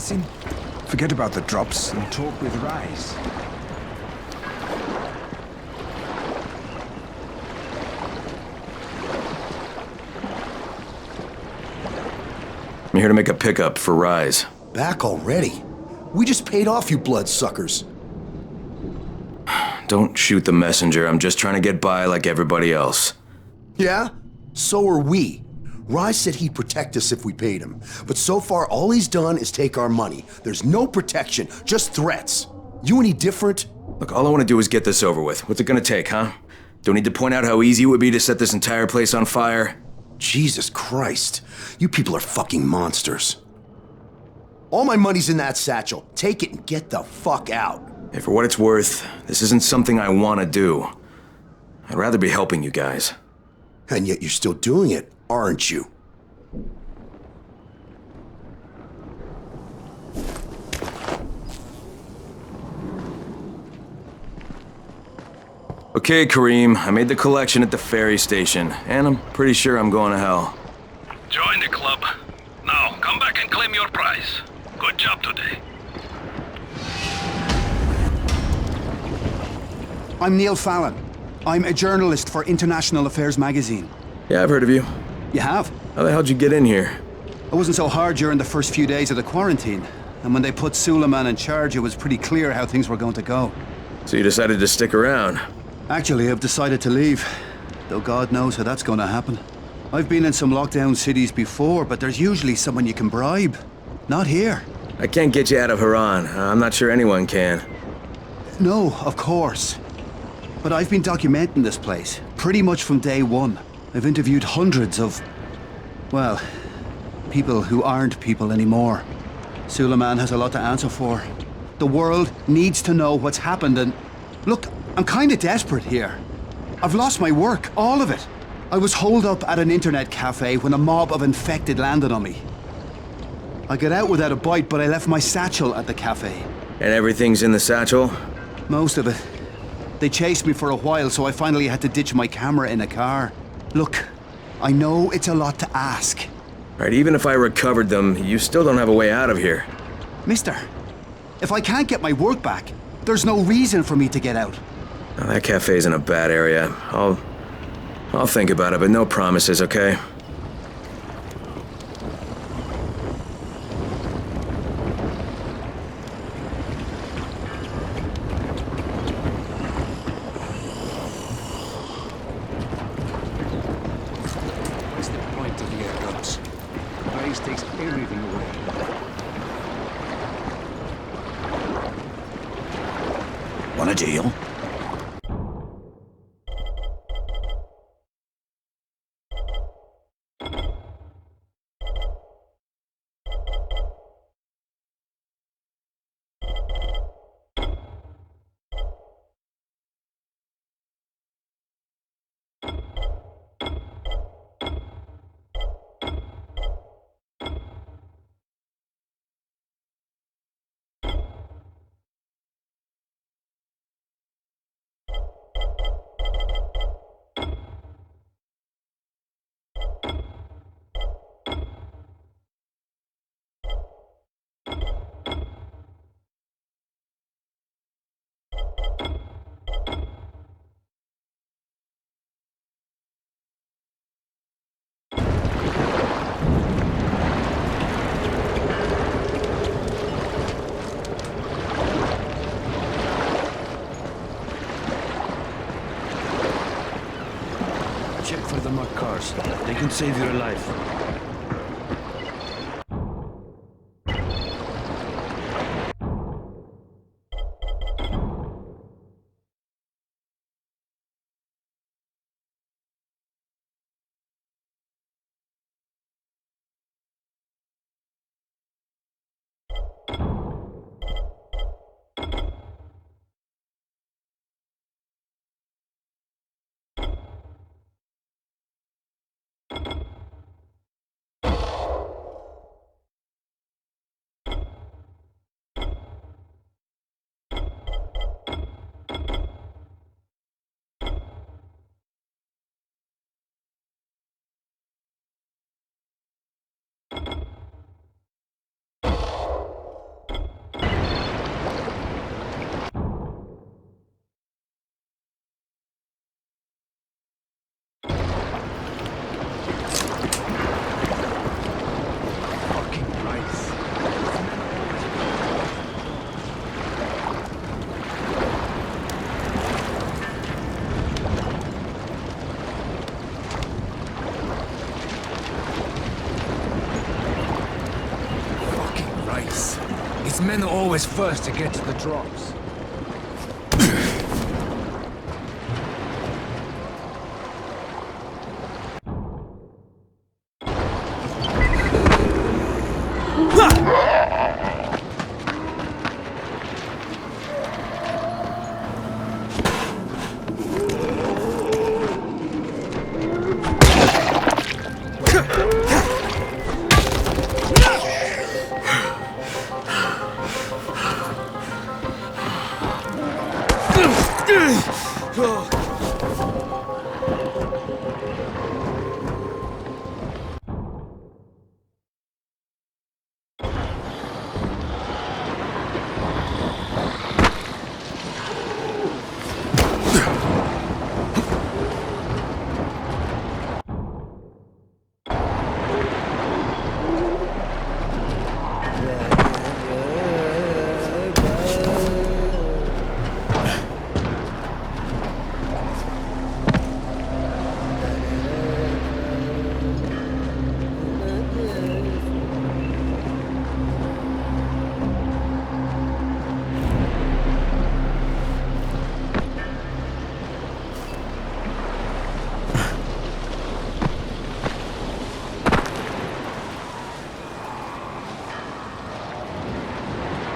relaxing? Forget about the drops and talk with Raisa. I'm here to make a pickup for Raisa. Back already? We just paid off, you bloodsuckers. Don't shoot the messenger. I'm just trying to get by like everybody else. Yeah? So are we. Rye said he'd protect us if we paid him. But so far, all he's done is take our money. There's no protection, just threats. You any different? Look, all I want to do is get this over with. What's it gonna take, huh? Don't need to point out how easy it would be to set this entire place on fire? Jesus Christ. You people are fucking monsters. All my money's in that satchel. Take it and get the fuck out. Hey, for what it's worth, this isn't something I want to do. I'd rather be helping you guys. And yet you're still doing it, aren't you? Okay, Kareem, I made the collection at the ferry station, and I'm pretty sure I'm going to hell. Join the club. Now, come back and claim your prize. Good job today. I'm Neil Fallon. I'm a journalist for International Affairs magazine. Yeah, I've heard of you. You have? How the hell'd you get in here? It wasn't so hard during the first few days of the quarantine. And when they put Suleiman in charge, it was pretty clear how things were going to go. So you decided to stick around? Actually, I've decided to leave. Though God knows how that's going to happen. I've been in some lockdown cities before, but there's usually someone you can bribe. Not here. I can't get you out of Haran. I'm not sure anyone can. No, of course. But I've been documenting this place, pretty much from day one. I've interviewed hundreds of, well, people who aren't people anymore. Suleiman has a lot to answer for. The world needs to know what's happened and... Look, I'm kinda desperate here. I've lost my work, all of it. I was holed up at an internet cafe when a mob of infected landed on me. I got out without a bite, but I left my satchel at the cafe. And everything's in the satchel? Most of it. They chased me for a while, so I finally had to ditch my camera in a car. Look, I know it's a lot to ask. Right, even if I recovered them, you still don't have a way out of here. Mister, if I can't get my work back, there's no reason for me to get out. Now, that cafe's in a bad area. I'll think about it, but no promises, okay? What's the point of the air guns? Raisa takes everything away. Want a deal? Check for the marked cars. They can save your life. men are always first to get to the drops.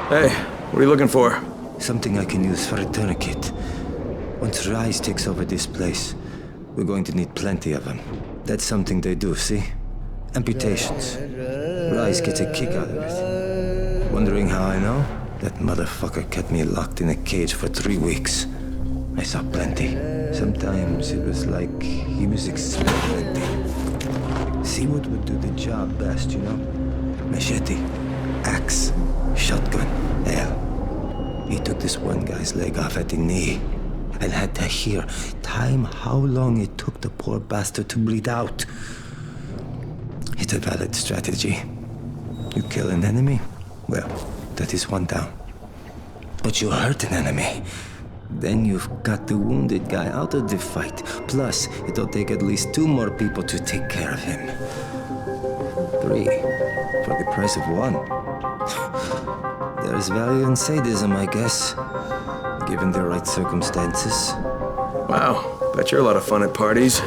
Hey, what are you looking for? Something I can use for a tourniquet. Once Rise takes over this place, we're going to need plenty of them. That's something they do, see? Amputations. Rise gets a kick out of it. Wondering how I know? That motherfucker kept me locked in a cage for 3 weeks. I saw plenty. Sometimes it was like he was experimenting. See what would do the job best, you know? Machete, axe, shotgun, hell. He took this one guy's leg off at the knee and had to hear time how long it took the poor bastard to bleed out. It's a valid strategy. You kill an enemy, well, that is one down. But you hurt an enemy, then you've got the wounded guy out of the fight. Plus, it'll take at least 2 more people to take care of him. 3, for the price of 1. There's value in sadism, I guess, given the right circumstances. Wow, bet you're a lot of fun at parties.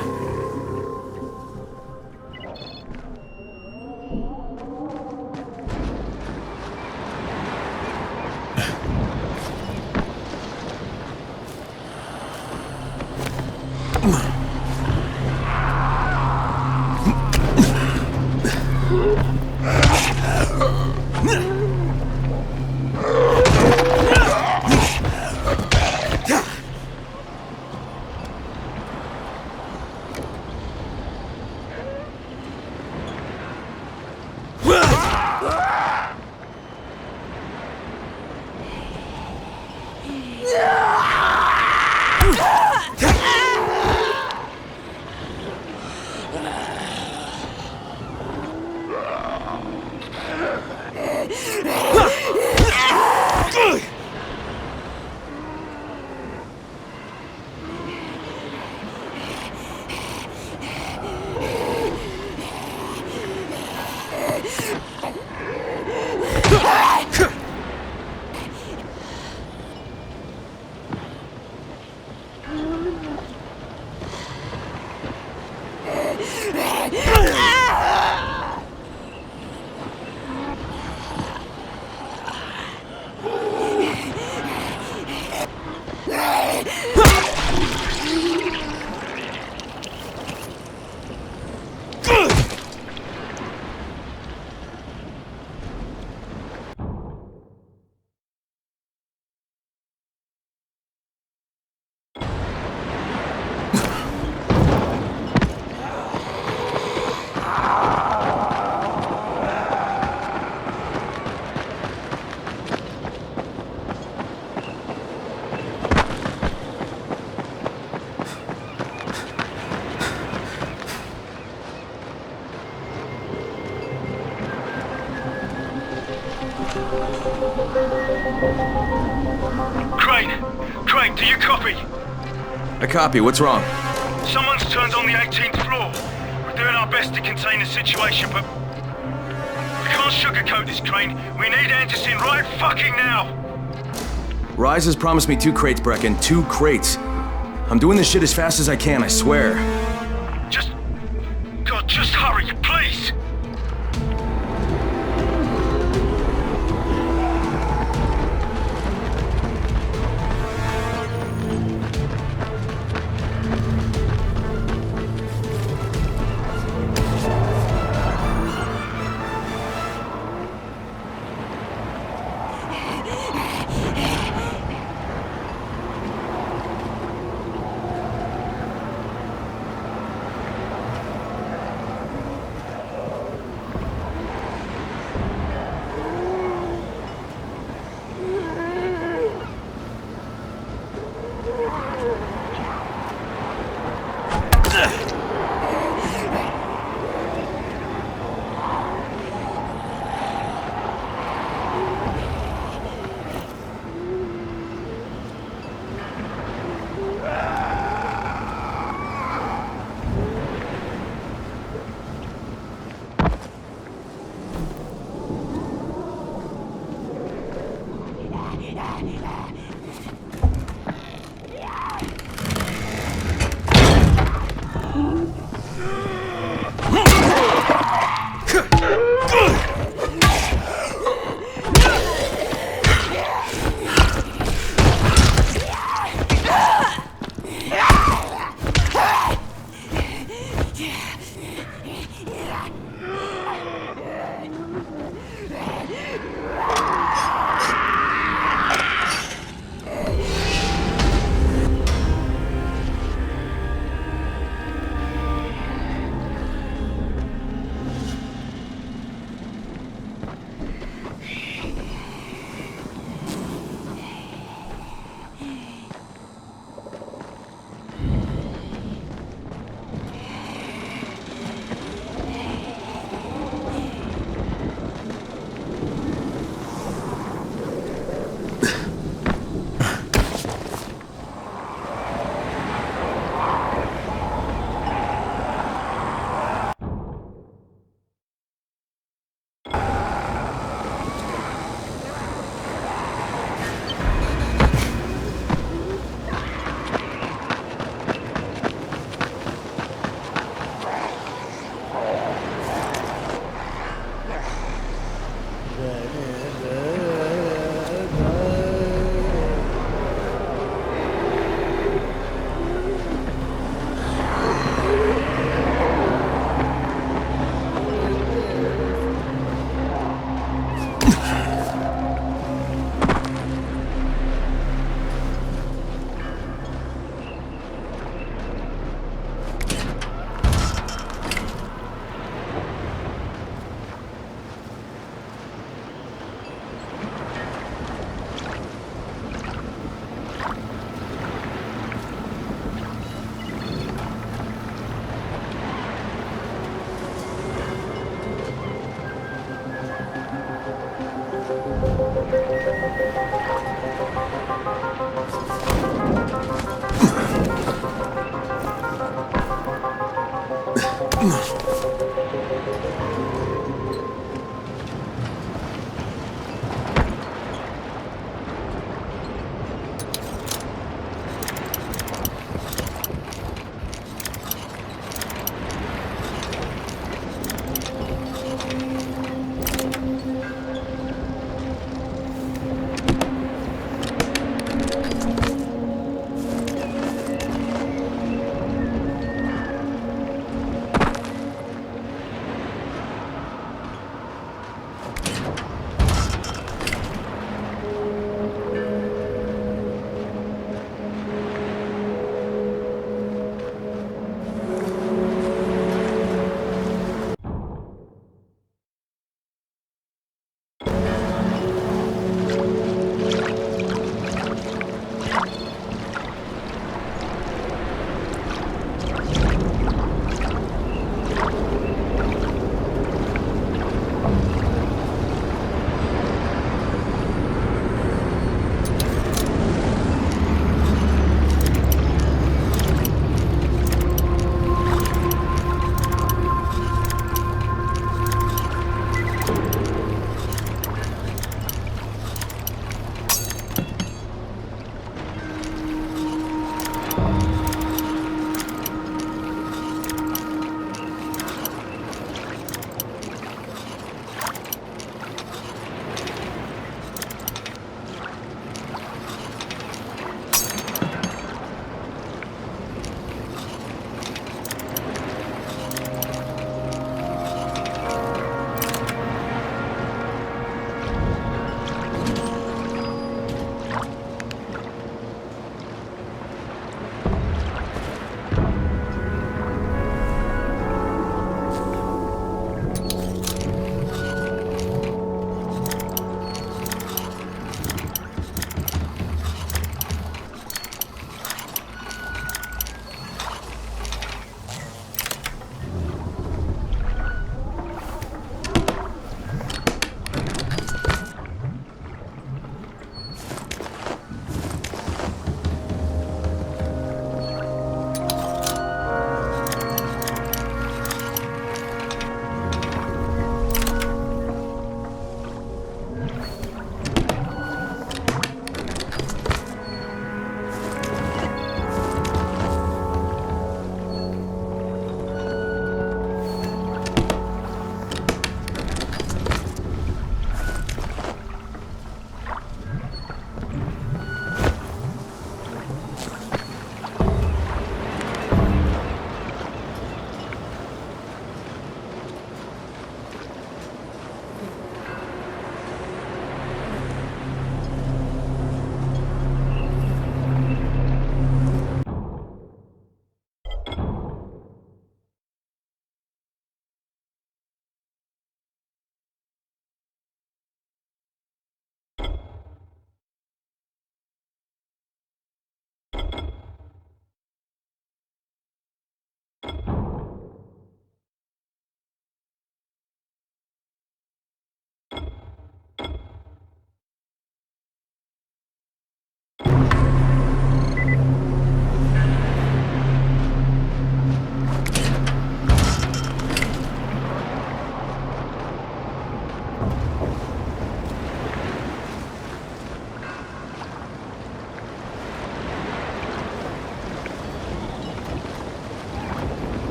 Crane, do you copy? I copy, what's wrong? Someone's turned on the 18th floor. We're doing our best to contain the situation, but We can't sugarcoat this, Crane. We need answers in right fucking now. Rise has promised me 2 crates, Brecken. 2 crates. I'm doing this shit as fast as I can, I swear. Just hurry, please.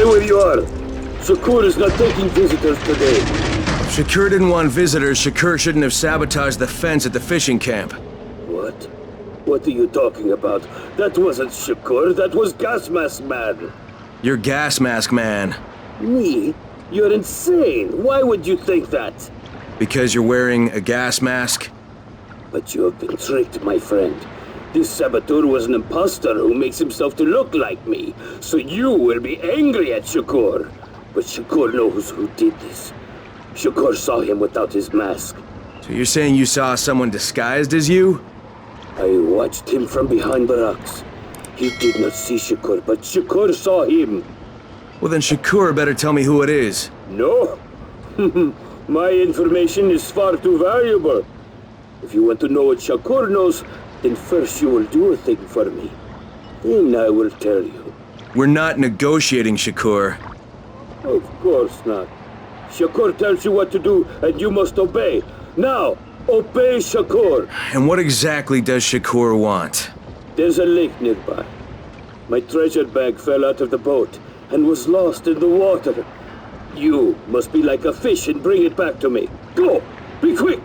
Stay where you are. Shakur is not taking visitors today. If Shakur didn't want visitors, Shakur shouldn't have sabotaged the fence at the fishing camp. What? What are you talking about? That wasn't Shakur, that was Gas Mask Man. You're Gas Mask Man. Me? You're insane. Why would you think that? Because you're wearing a gas mask? But you have been tricked, my friend. This saboteur was an imposter who makes himself to look like me. So you will be angry at Shakur. But Shakur knows who did this. Shakur saw him without his mask. So you're saying you saw someone disguised as you? I watched him from behind the rocks. He did not see Shakur, but Shakur saw him. Well then Shakur better tell me who it is. No. My information is far too valuable. If you want to know what Shakur knows, then first you will do a thing for me. Then I will tell you. We're not negotiating, Shakur. Of course not. Shakur tells you what to do, and you must obey. Now, obey Shakur. And what exactly does Shakur want? There's a lake nearby. My treasure bag fell out of the boat and was lost in the water. You must be like a fish and bring it back to me. Go! Be quick!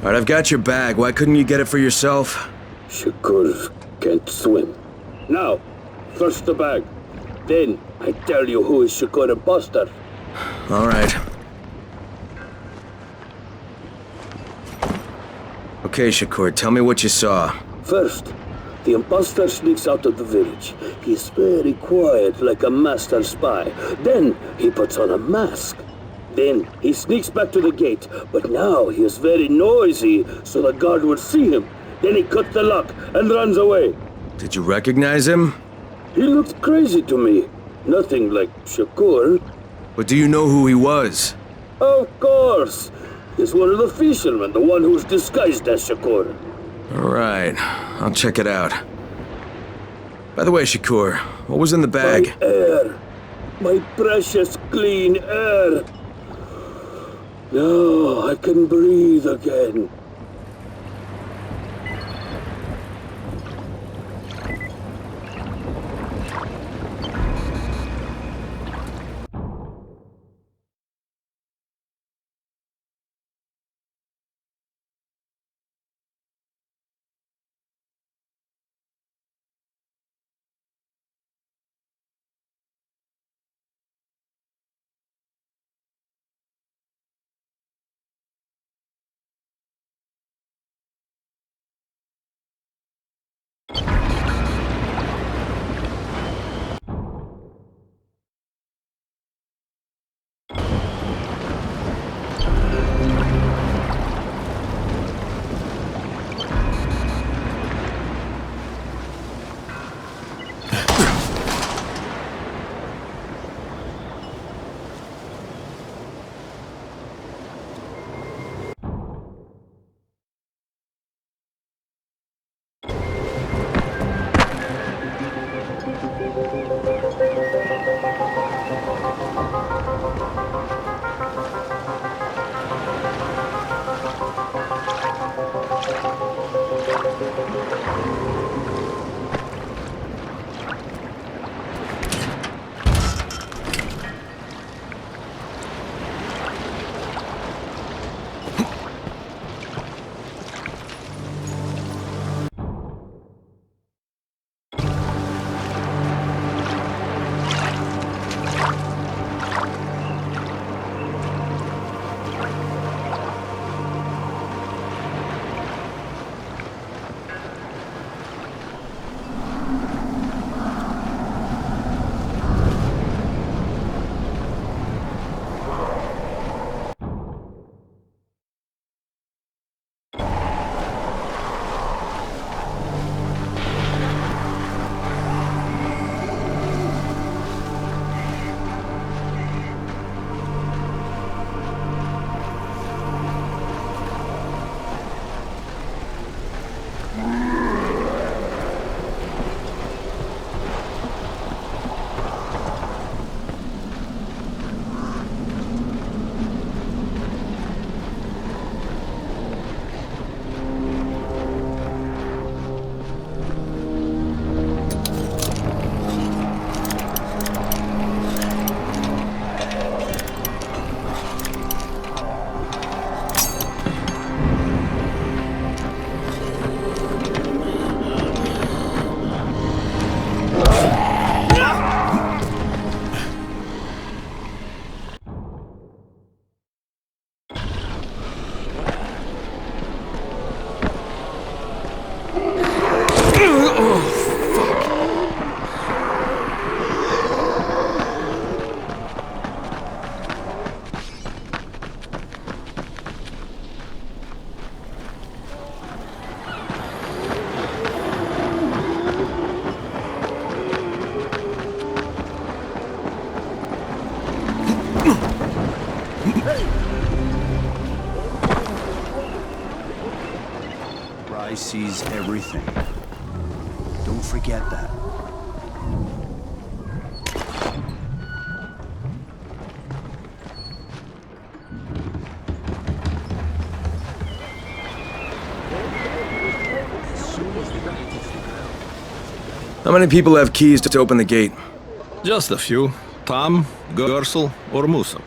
All right, I've got your bag. Why couldn't you get it for yourself? Shakur can't swim. Now, first the bag. Then I tell you who is Shakur imposter. All right. Okay, Shakur, tell me what you saw. First, the imposter sneaks out of the village. He's very quiet, like a master spy. Then he puts on a mask. Then he sneaks back to the gate, but now he is very noisy, so the guard will see him. Then he cuts the lock and runs away. Did you recognize him? He looked crazy to me. Nothing like Shakur. But do you know who he was? Of course. He's one of the fishermen, the one who's disguised as Shakur. All right, I'll check it out. By the way, Shakur, what was in the bag? My air. My precious clean air. Now I can breathe again. sees everything. Don't forget that. How many people have keys to open the gate? Just a few. Tom, Gersel, or Musa.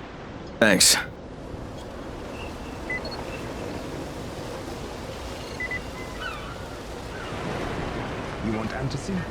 Thanks. You want antacid?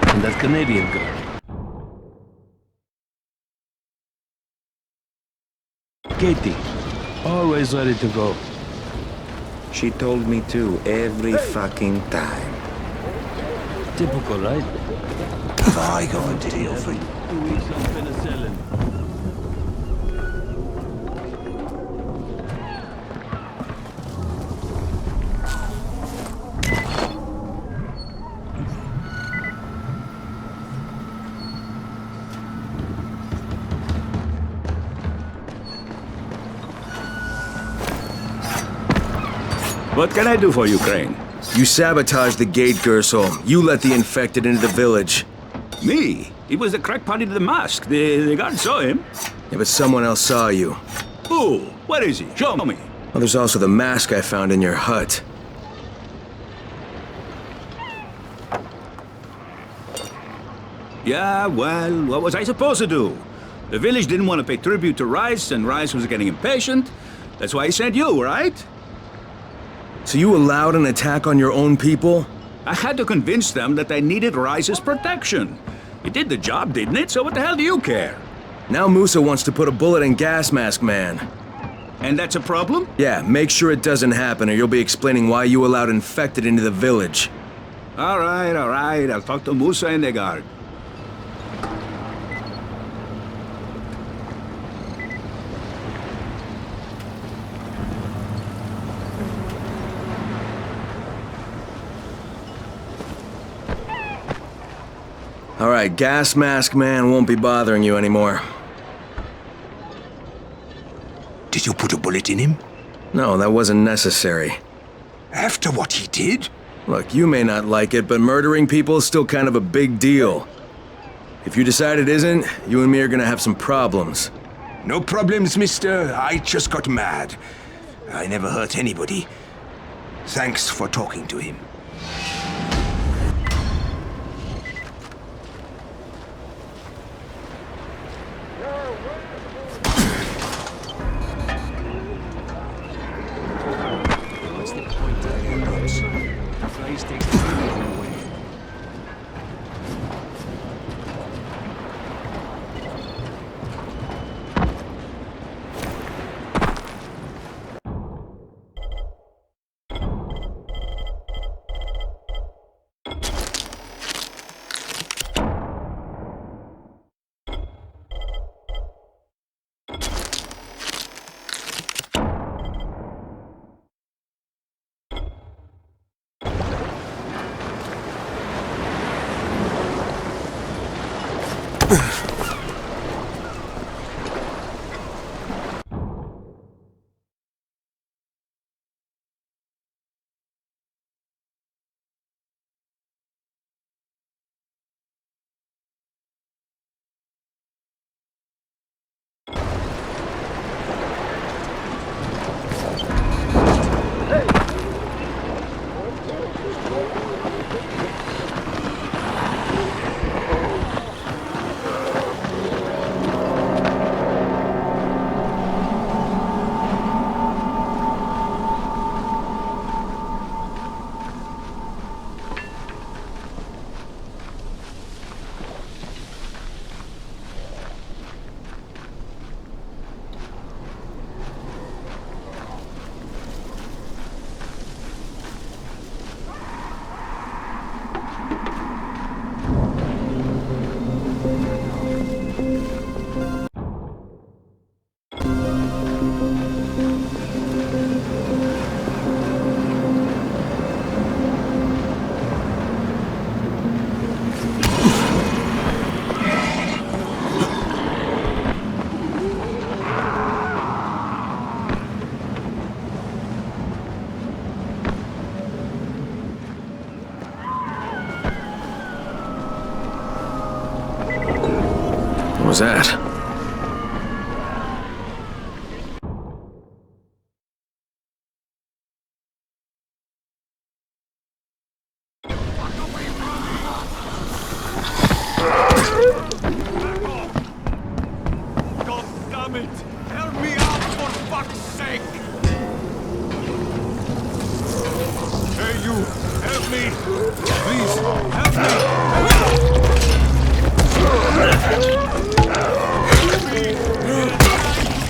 And that Canadian girl. Katie, always ready to go. She told me to every fucking time. Typical, right? I go and deal for you. 2 weeks on penicillin. What can I do for you, Crane? You sabotaged the gate, Gersel. You let the infected into the village. Me? He was the crackpot in the mask. The guard saw him. Yeah, but someone else saw you. Who? Where is he? Show me. Well, there's also the mask I found in your hut. Yeah, well, what was I supposed to do? The village didn't want to pay tribute to Rice, and Rice was getting impatient. That's why he sent you, right? So you allowed an attack on your own people? I had to convince them that they needed Rice's protection. It did the job, didn't it? So what the hell do you care? Now Musa wants to put a bullet in Gas Mask Man. And that's a problem? Yeah, make sure it doesn't happen or you'll be explaining why you allowed infected into the village. All right. I'll talk to Musa and the guard. All right, Gas Mask Man won't be bothering you anymore. Did you put a bullet in him? No, that wasn't necessary. After what he did? Look, you may not like it, but murdering people is still kind of a big deal. If you decide it isn't, you and me are gonna have some problems. No problems, mister. I just got mad. I never hurt anybody. Thanks for talking to him. What's the point of the arrows? Race takes everything away. was that? God damn it! Help me out for fuck's sake! Hey you! Help me! Please! Help me!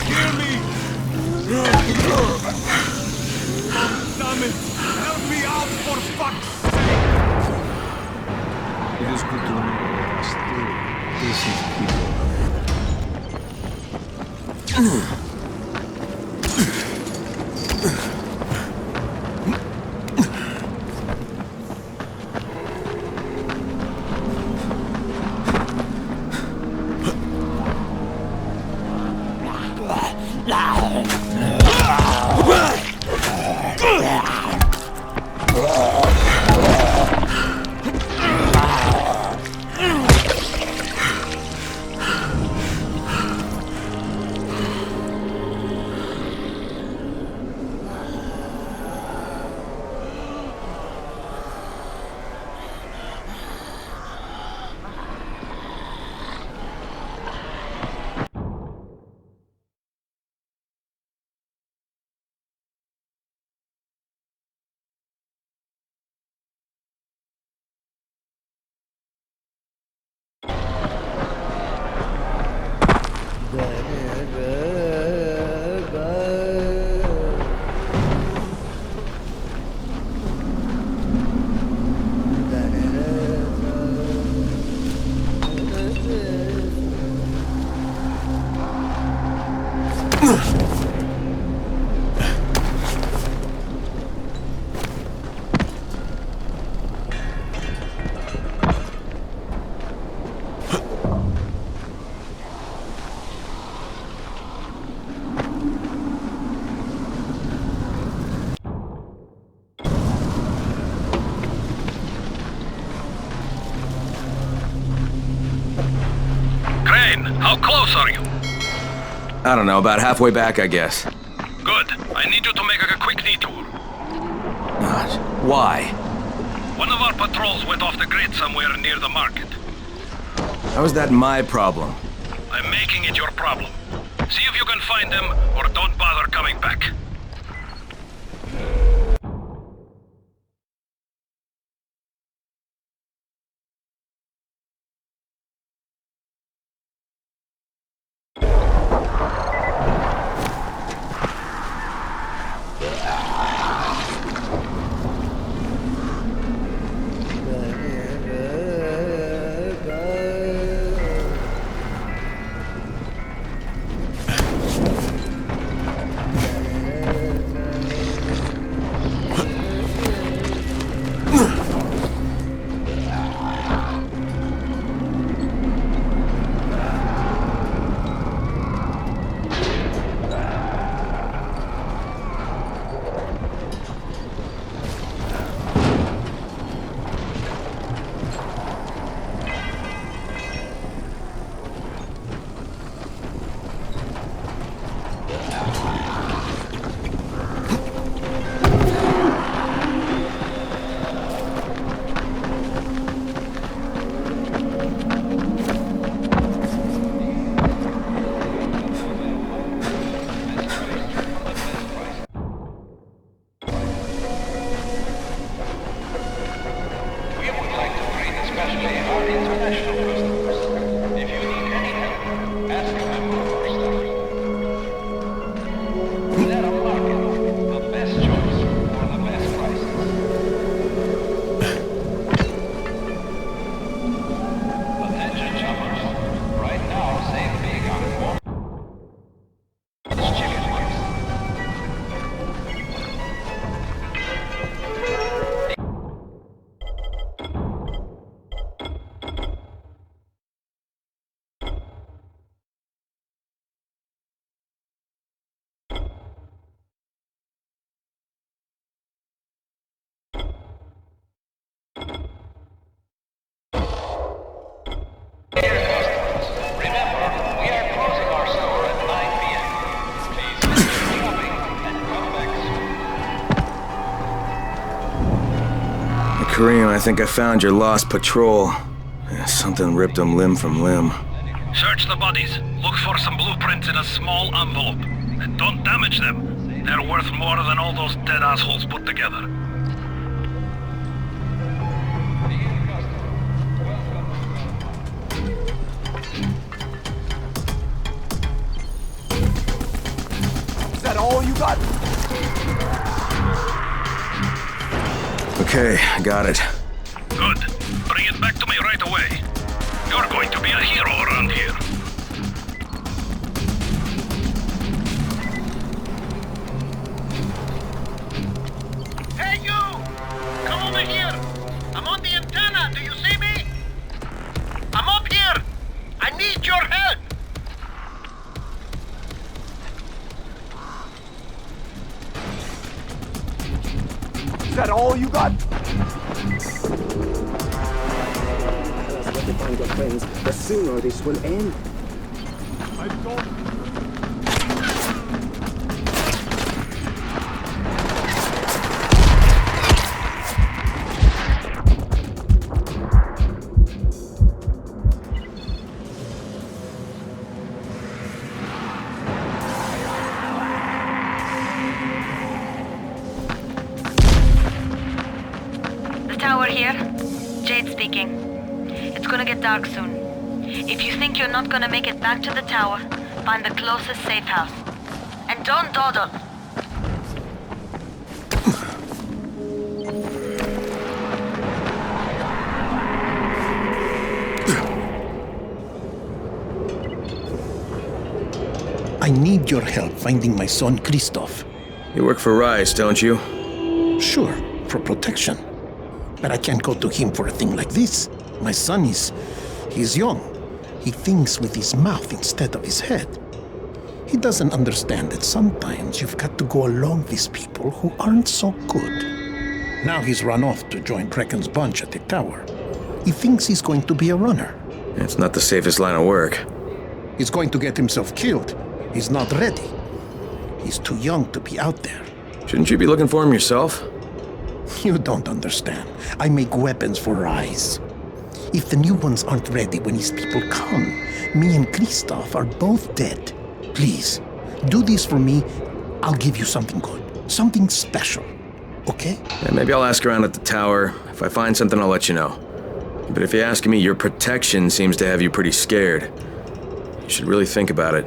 Hear me! God damn it! Help me out for fuck's sake! It is good to know still decent people. How close are you? I don't know, about halfway back, I guess. Good. I need you to make a quick detour. Why? One of our patrols went off the grid somewhere near the market. How is that my problem? I'm making it your problem. See if you can find them, or don't bother coming back. Kareem, I think I found your lost patrol. Something ripped them limb from limb. Search the bodies. Look for some blueprints in a small envelope. And don't damage them. They're worth more than all those dead assholes put together. Is that all you got? Okay, I got it. Good. Bring it back to me right away. You're going to be a hero around here. Hey, you! Come over here! I'm on the antenna, do you see me? I'm up here! I need your help! Is that all you got? Where to find your friends, the sooner this will end. I don't... Tower here. Jade speaking. It's gonna get dark soon. If you think you're not gonna make it back to the tower, find the closest safe house. And don't dawdle. I need your help finding my son Christoph. You work for Rice, don't you? Sure, for protection. But I can't go to him for a thing like this. My son he's young. He thinks with his mouth instead of his head. He doesn't understand that sometimes you've got to go along with people who aren't so good. Now he's run off to join Brecken's bunch at the tower. He thinks he's going to be a runner. It's not the safest line of work. He's going to get himself killed. He's not ready. He's too young to be out there. Shouldn't you be looking for him yourself? You don't understand. I make weapons for Rice. If the new ones aren't ready when his people come, me and Christoph are both dead. Please, do this for me. I'll give you something good. Something special. Okay? Yeah, maybe I'll ask around at the tower. If I find something, I'll let you know. But if you ask me, your protection seems to have you pretty scared. You should really think about it.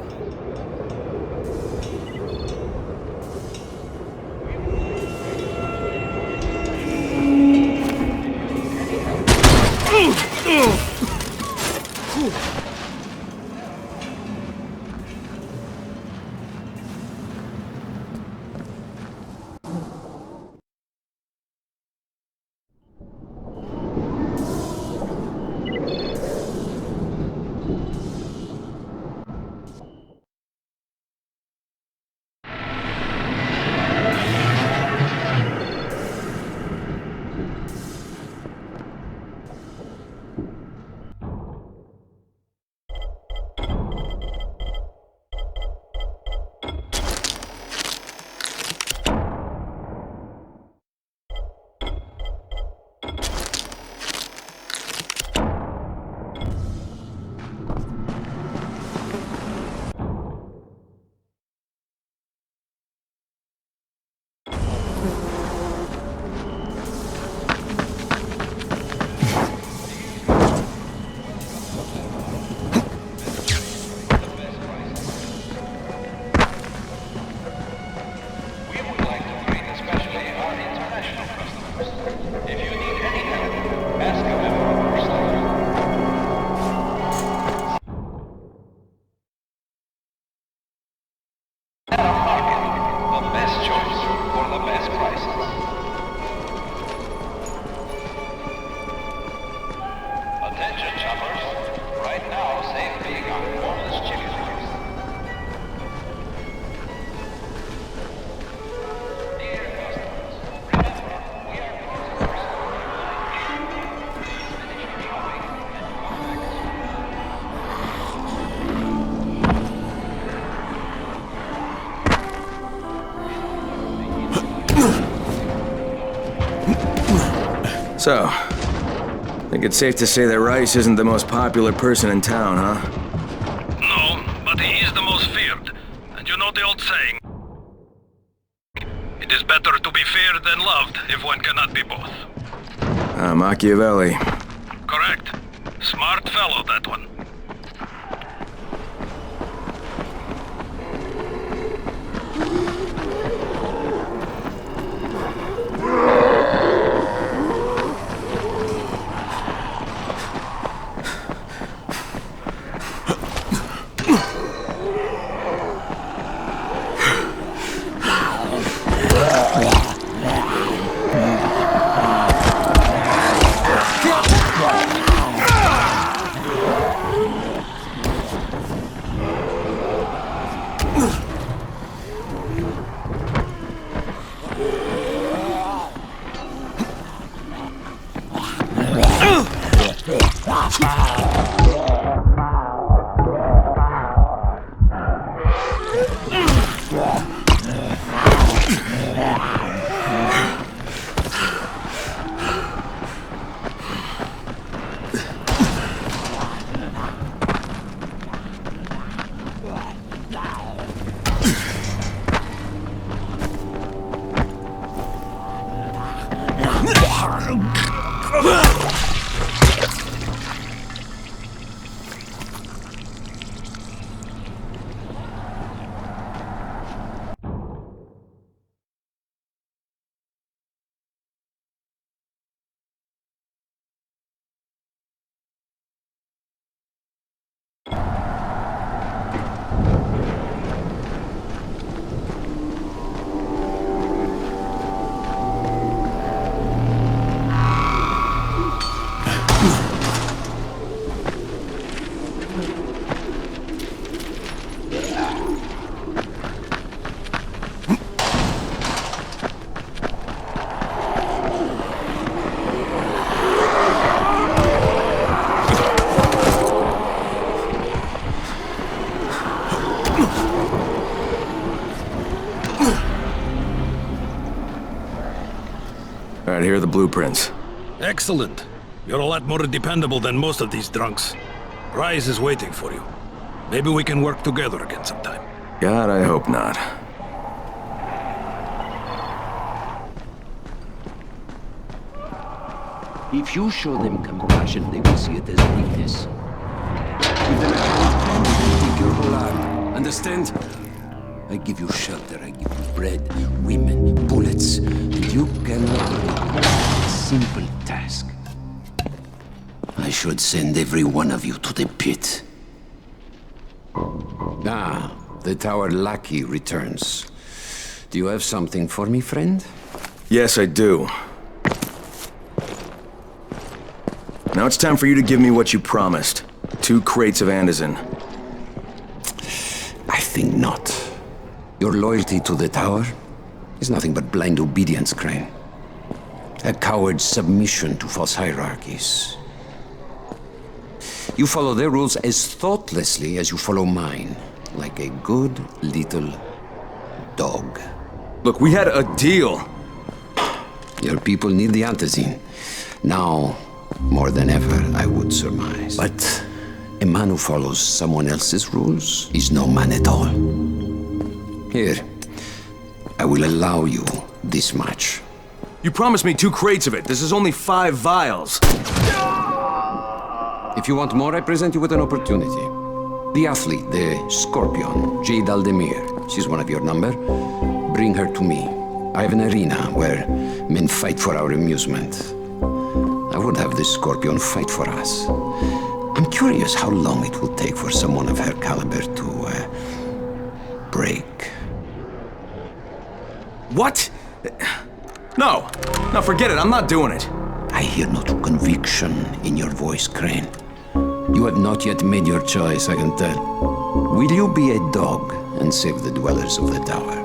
So, I think it's safe to say that Rice isn't the most popular person in town, huh? No, but he is the most feared. And you know the old saying, it is better to be feared than loved if one cannot be both. Machiavelli. Correct. Smart fellow, that one. Alright, here are the blueprints. Excellent. You're a lot more dependable than most of these drunks. Rise is waiting for you. Maybe we can work together again sometime. God, I hope not. If you show them compassion, they will see it as weakness. Give them a hand, they will take your whole arm. Understand? I give you shelter, I give you bread, women, bullets, and you cannot do a simple task. I should send every one of you to the pit. Ah, the tower lackey returns. Do you have something for me, friend? Yes, I do. Now it's time for you to give me what you promised. 2 crates of Anderson. I think not. Your loyalty to the tower is nothing but blind obedience, Crane. A coward's submission to false hierarchies. You follow their rules as thoughtlessly as you follow mine, like a good little dog. Look, we had a deal. Your people need the antizin. Now, more than ever, I would surmise. But a man who follows someone else's rules is no man at all. Here, I will allow you this much. You promised me 2 crates of it. This is only 5 vials. If you want more, I present you with an opportunity. The athlete, the Scorpion, Jade Aldemir. She's one of your number. Bring her to me. I have an arena where men fight for our amusement. I would have the Scorpion fight for us. I'm curious how long it will take for someone of her caliber to, break. What? No. No, forget it. I'm not doing it. I hear no true conviction in your voice, Crane. You have not yet made your choice, I can tell. Will you be a dog and save the dwellers of the tower?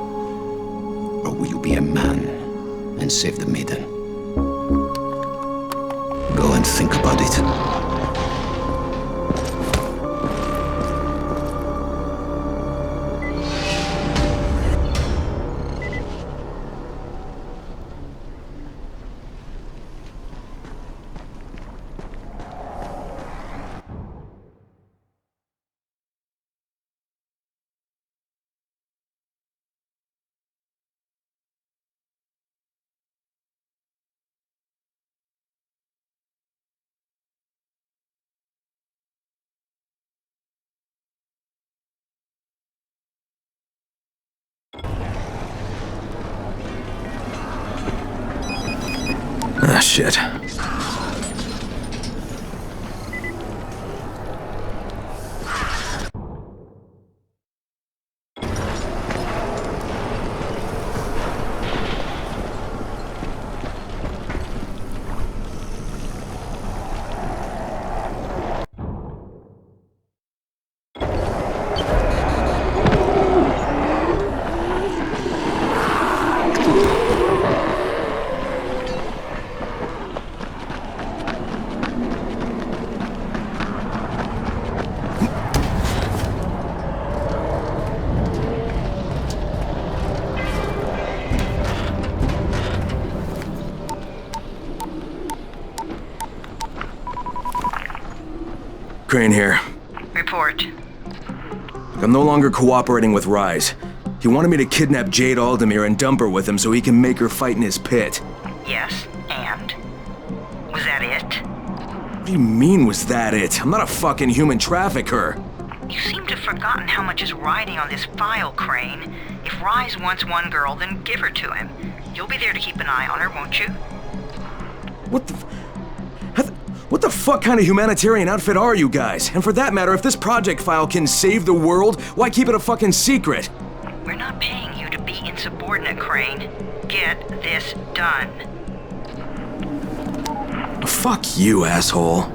Or will you be a man and save the maiden? Go and think about it. Shit. Crane here. Report. I'm no longer cooperating with Rise. He wanted me to kidnap Jade Aldemir and dump her with him so he can make her fight in his pit. Yes, and? Was that it? What do you mean, was that it? I'm not a fucking human trafficker. You seem to have forgotten how much is riding on this file, Crane. If Rise wants one girl, then give her to him. You'll be there to keep an eye on her, won't you? What the fuck kind of humanitarian outfit are you guys? And for that matter, if this project file can save the world, why keep it a fucking secret? We're not paying you to be insubordinate, Crane. Get this done. Fuck you, asshole.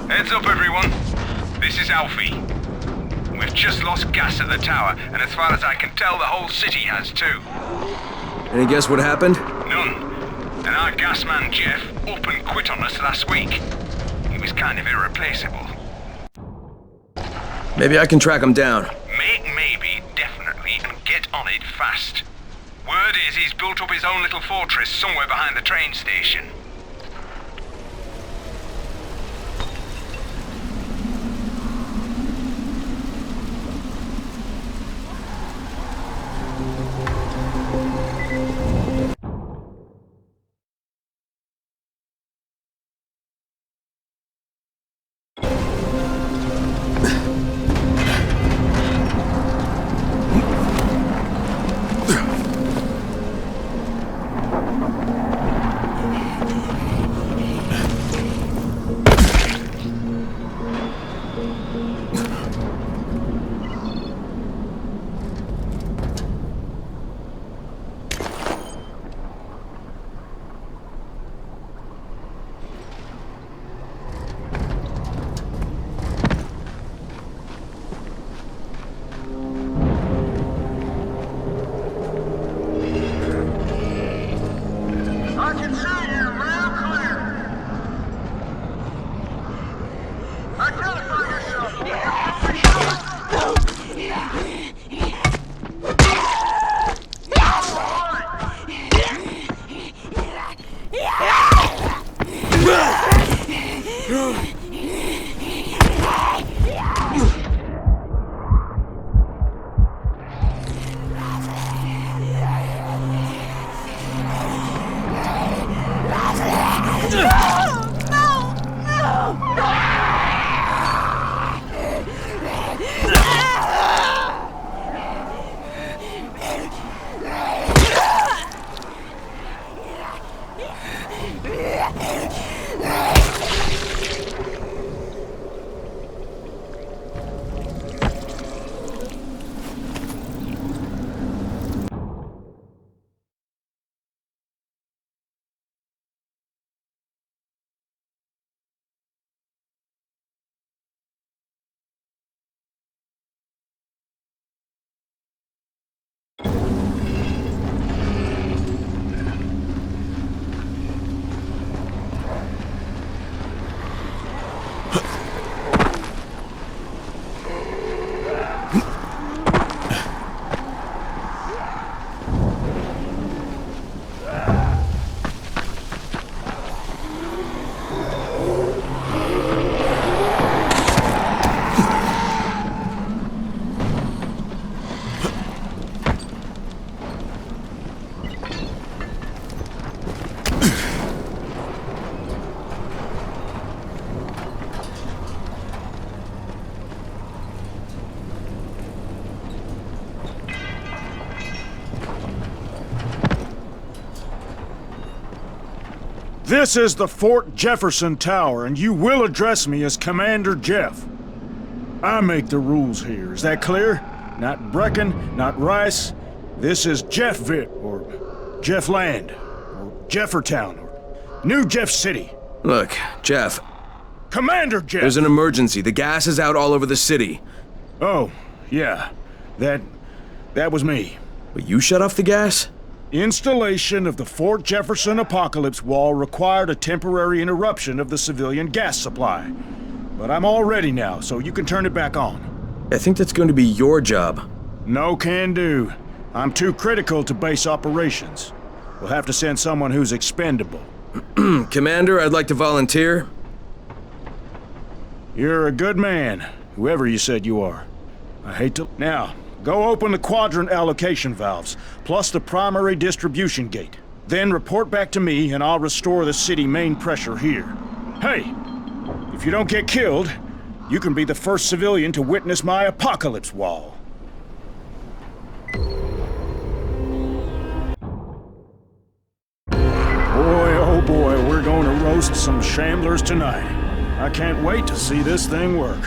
Heads up, everyone. This is Alfie. We've just lost gas at the tower, and as far as I can tell, the whole city has too. Any guess what happened? None. And our gas man, Jeff, up and quit on us last week. He was kind of irreplaceable. Maybe I can track him down. Make maybe, definitely, and get on it fast. Word is he's built up his own little fortress somewhere behind the train station. This is the Fort Jefferson Tower, and you will address me as Commander Jeff. I make the rules here, is that clear? Not Brecken, not Rice. This is Jeffville, or Jeffland, or Jeffertown, or New Jeff City. Look, Jeff. Commander Jeff! There's an emergency. The gas is out all over the city. Oh, yeah. That was me. But you shut off the gas? Installation of the Fort Jefferson Apocalypse Wall required a temporary interruption of the civilian gas supply. But I'm all ready now, so you can turn it back on. I think that's going to be your job. No can do. I'm too critical to base operations. We'll have to send someone who's expendable. Commander, I'd like to volunteer. You're a good man, whoever you said you are. I hate to... Now, go open the quadrant allocation valves, plus the primary distribution gate. Then report back to me, and I'll restore the city main pressure here. Hey, if you don't get killed, you can be the first civilian to witness my apocalypse wall. Boy, oh boy, we're going to roast some shamblers tonight. I can't wait to see this thing work.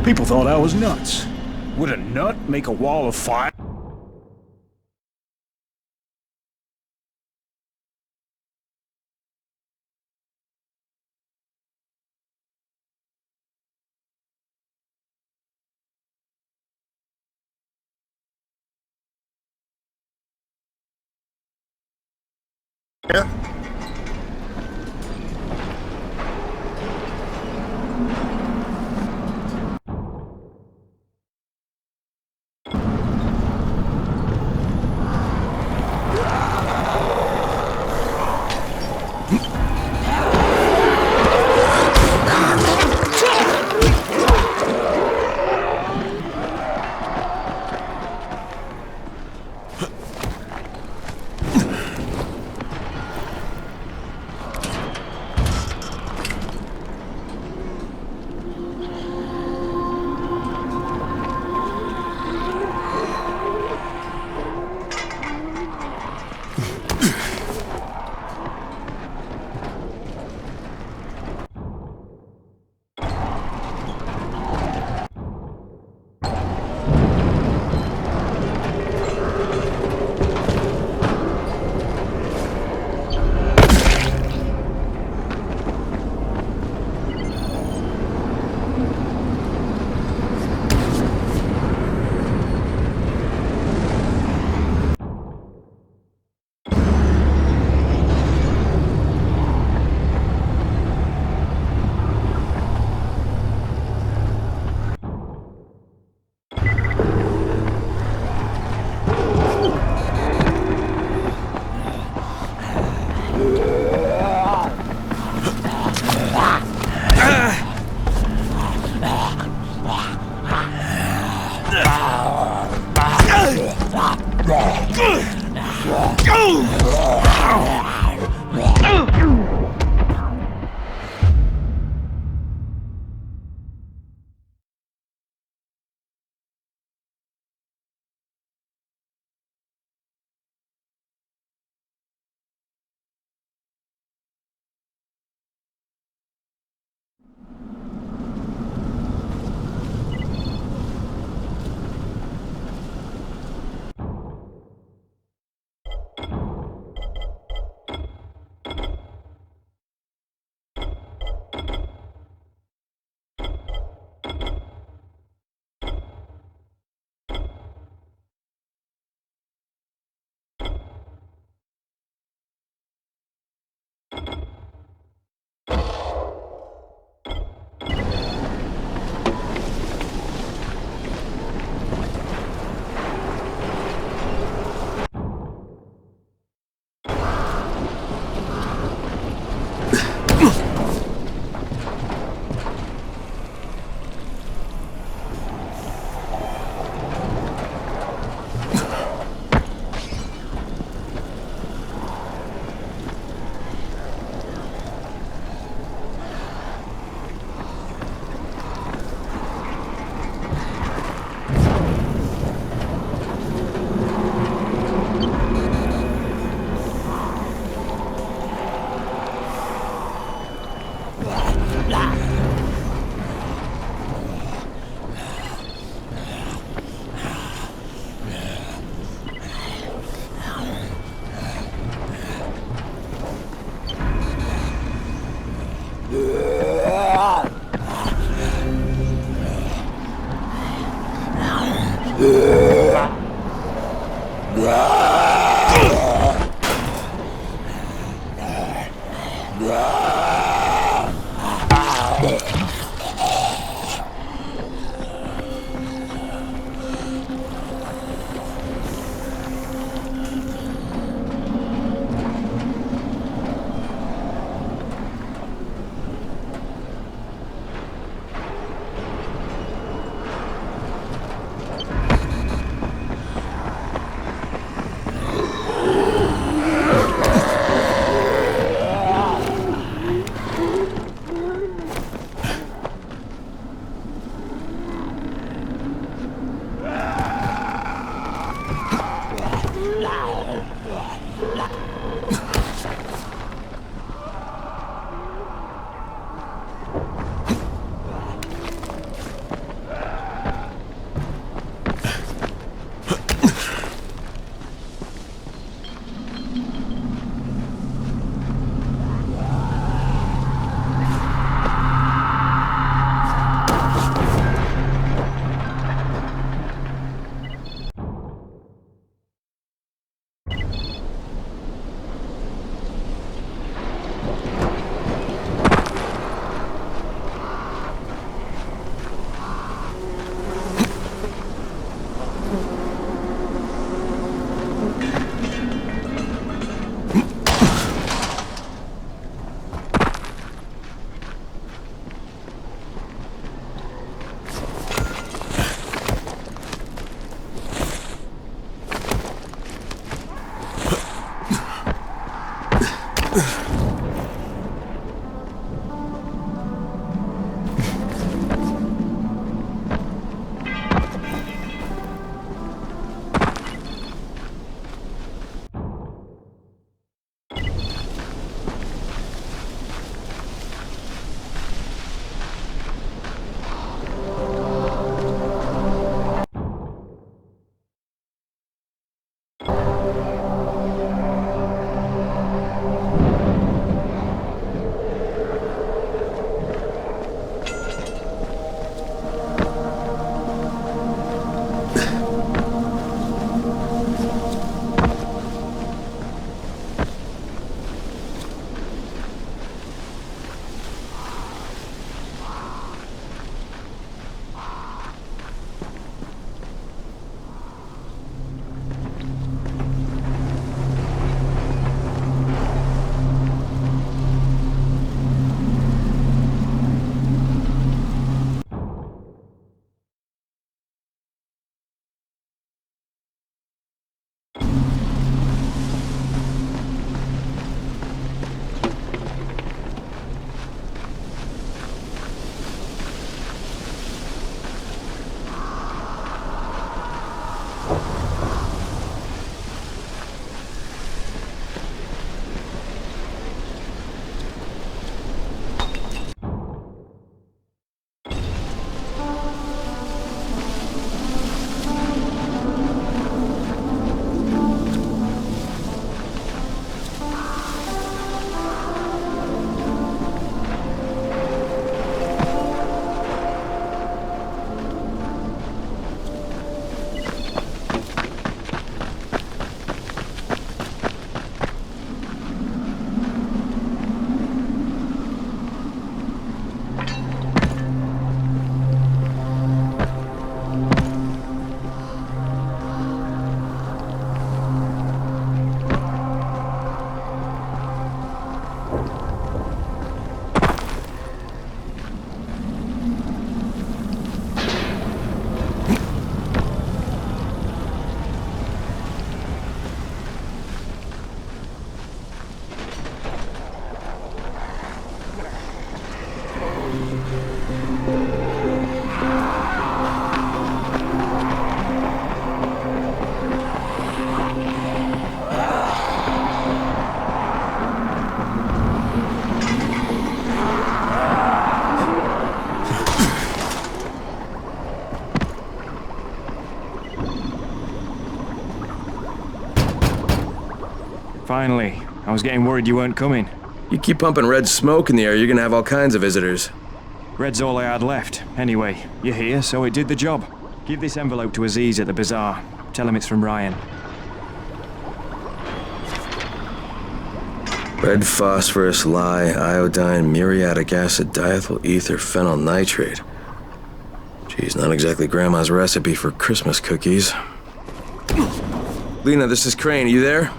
People thought I was nuts. Would a nut make a wall of fire? Yeah. Finally. I was getting worried you weren't coming. You keep pumping red smoke in the air, you're gonna have all kinds of visitors. Red's all I had left. Anyway, you're here, so it did the job. Give this envelope to Aziz at the bazaar. Tell him it's from Ryan. Red phosphorus, lye, iodine, muriatic acid, diethyl ether, phenyl nitrate. Geez, not exactly Grandma's recipe for Christmas cookies. Lena, this is Crane. You there?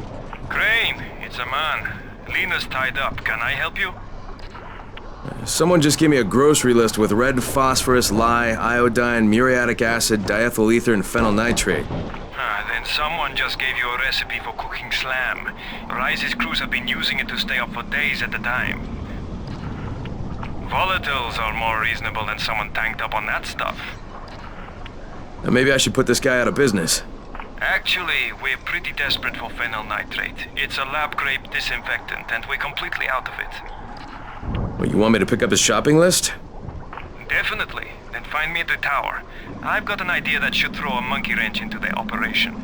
Crane, it's a man. Lena's tied up. Can I help you? Someone just gave me a grocery list with red phosphorus, lye, iodine, muriatic acid, diethyl ether, and phenyl nitrate. Then someone just gave you a recipe for cooking slam. Rice's crews have been using it to stay up for days at a time. Volatiles are more reasonable than someone tanked up on that stuff. Now maybe I should put this guy out of business. Actually, we're pretty desperate for phenyl nitrate. It's a lab-grade disinfectant, and we're completely out of it. Well, you want me to pick up his shopping list? Definitely. Then find me at the tower. I've got an idea that should throw a monkey wrench into their operation.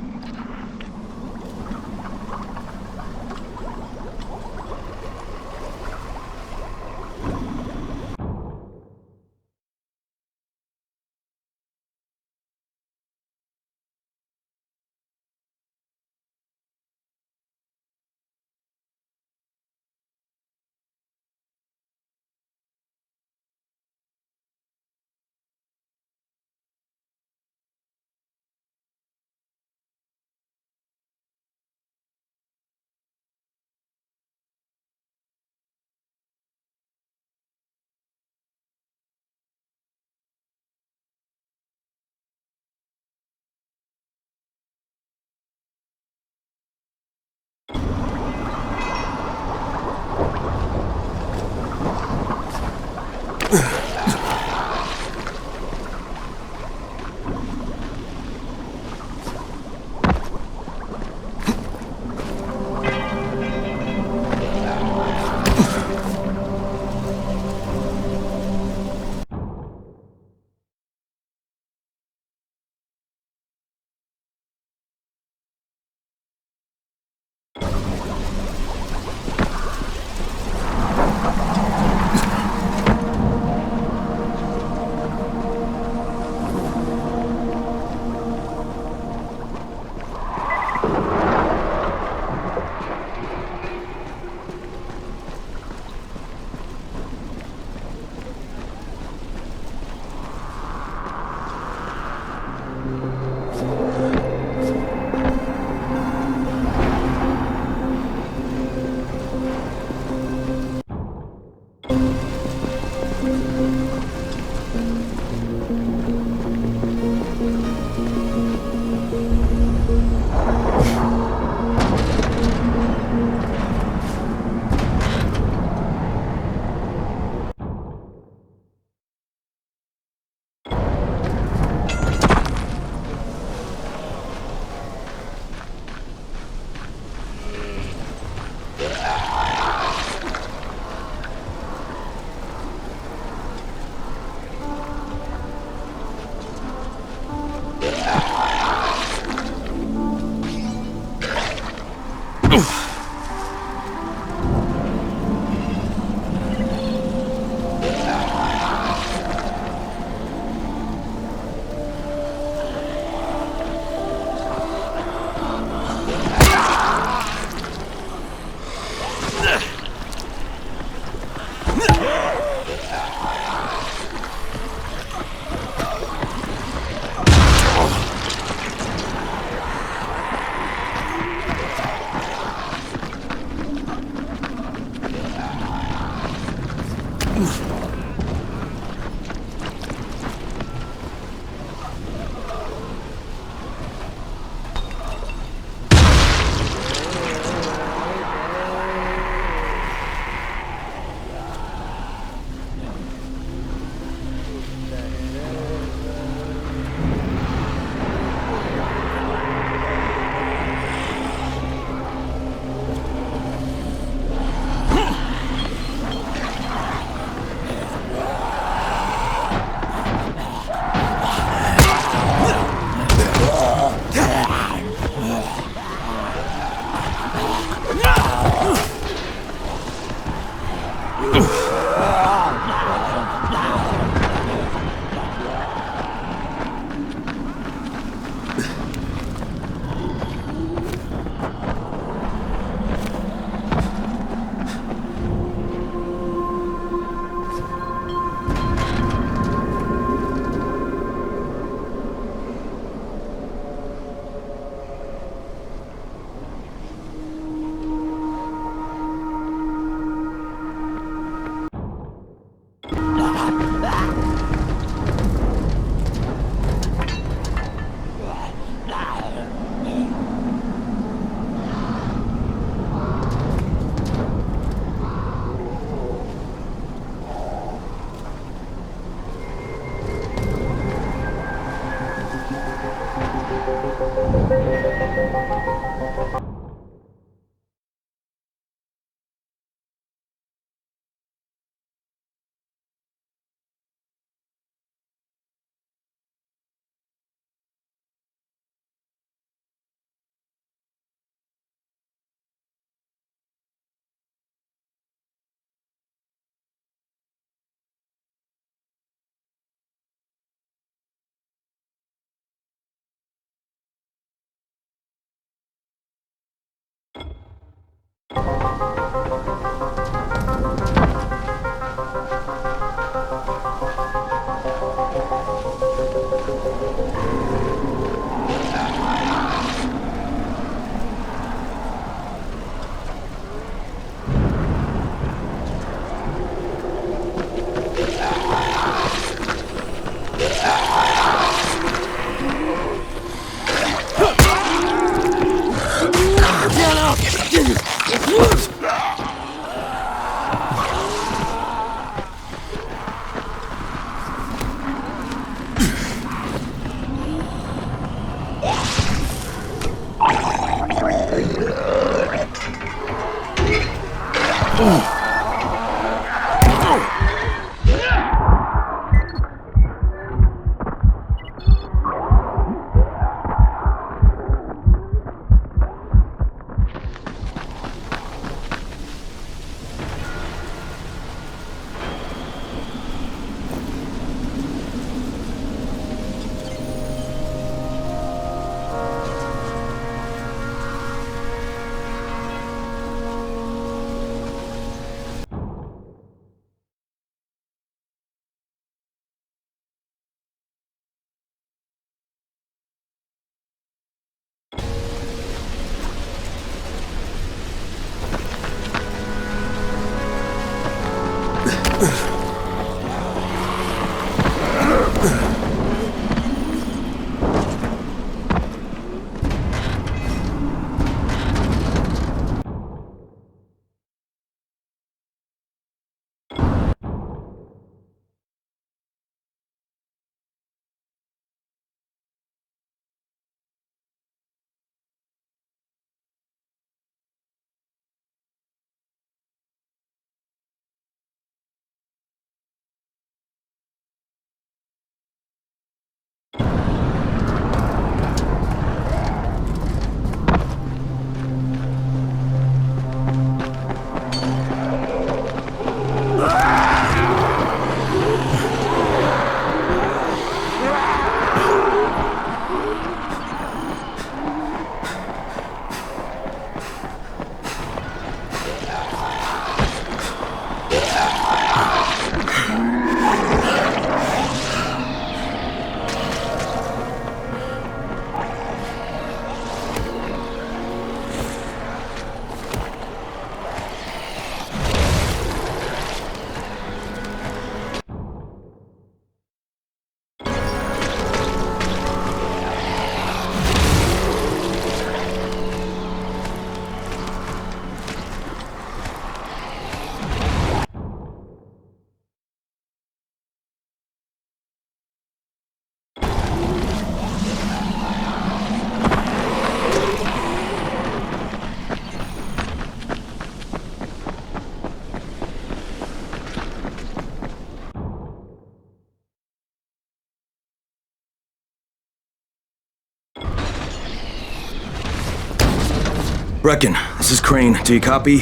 Brecken, this is Crane. Do you copy?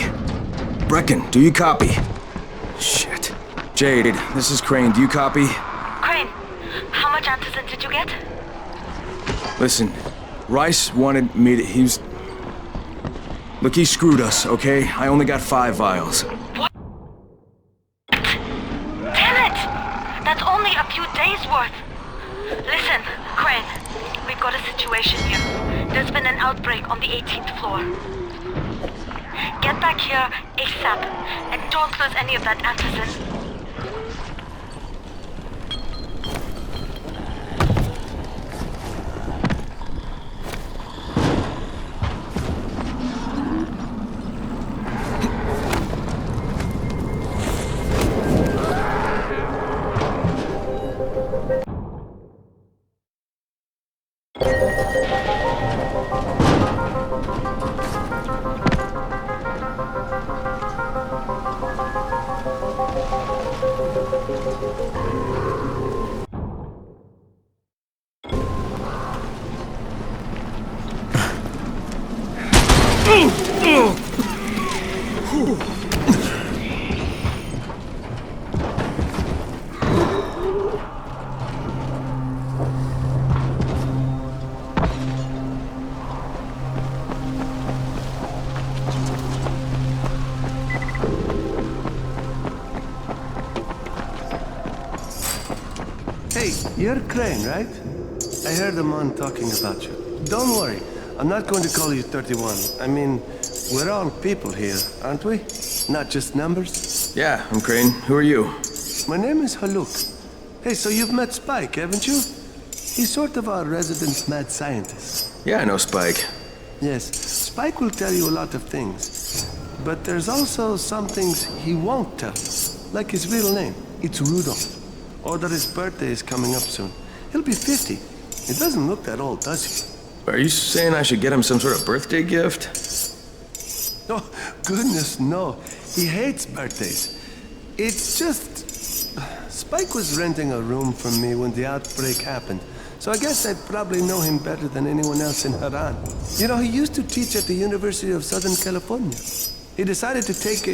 Brecken, do you copy? Shit. Jade, this is Crane. Do you copy? Crane, how much antizin did you get? Listen, Rice wanted me to... Look, he screwed us, okay? I only got 5 vials. What? Damn it! That's only a few days' worth. Listen, Crane, we've got a situation here. There's been an outbreak on the 18th floor. Get back here ASAP, and don't lose any of that antizin. Hey, you're Crane, right? I heard a man talking about you. Don't worry, I'm not going to call you 31. I mean, we're all people here, aren't we? Not just numbers? Yeah, I'm Crane. Who are you? My name is Haluk. Hey, so you've met Spike, haven't you? He's sort of our resident mad scientist. Yeah, I know Spike. Yes, Spike will tell you a lot of things. But there's also some things he won't tell you. Like his real name. It's Rudolph. Or that his birthday is coming up soon. He'll be 50. He doesn't look that old, does he? Are you saying I should get him some sort of birthday gift? Oh, goodness, no. He hates birthdays. It's just... Spike was renting a room from me when the outbreak happened, so I guess I probably know him better than anyone else in Haran. You know, he used to teach at the University of Southern California. He decided to take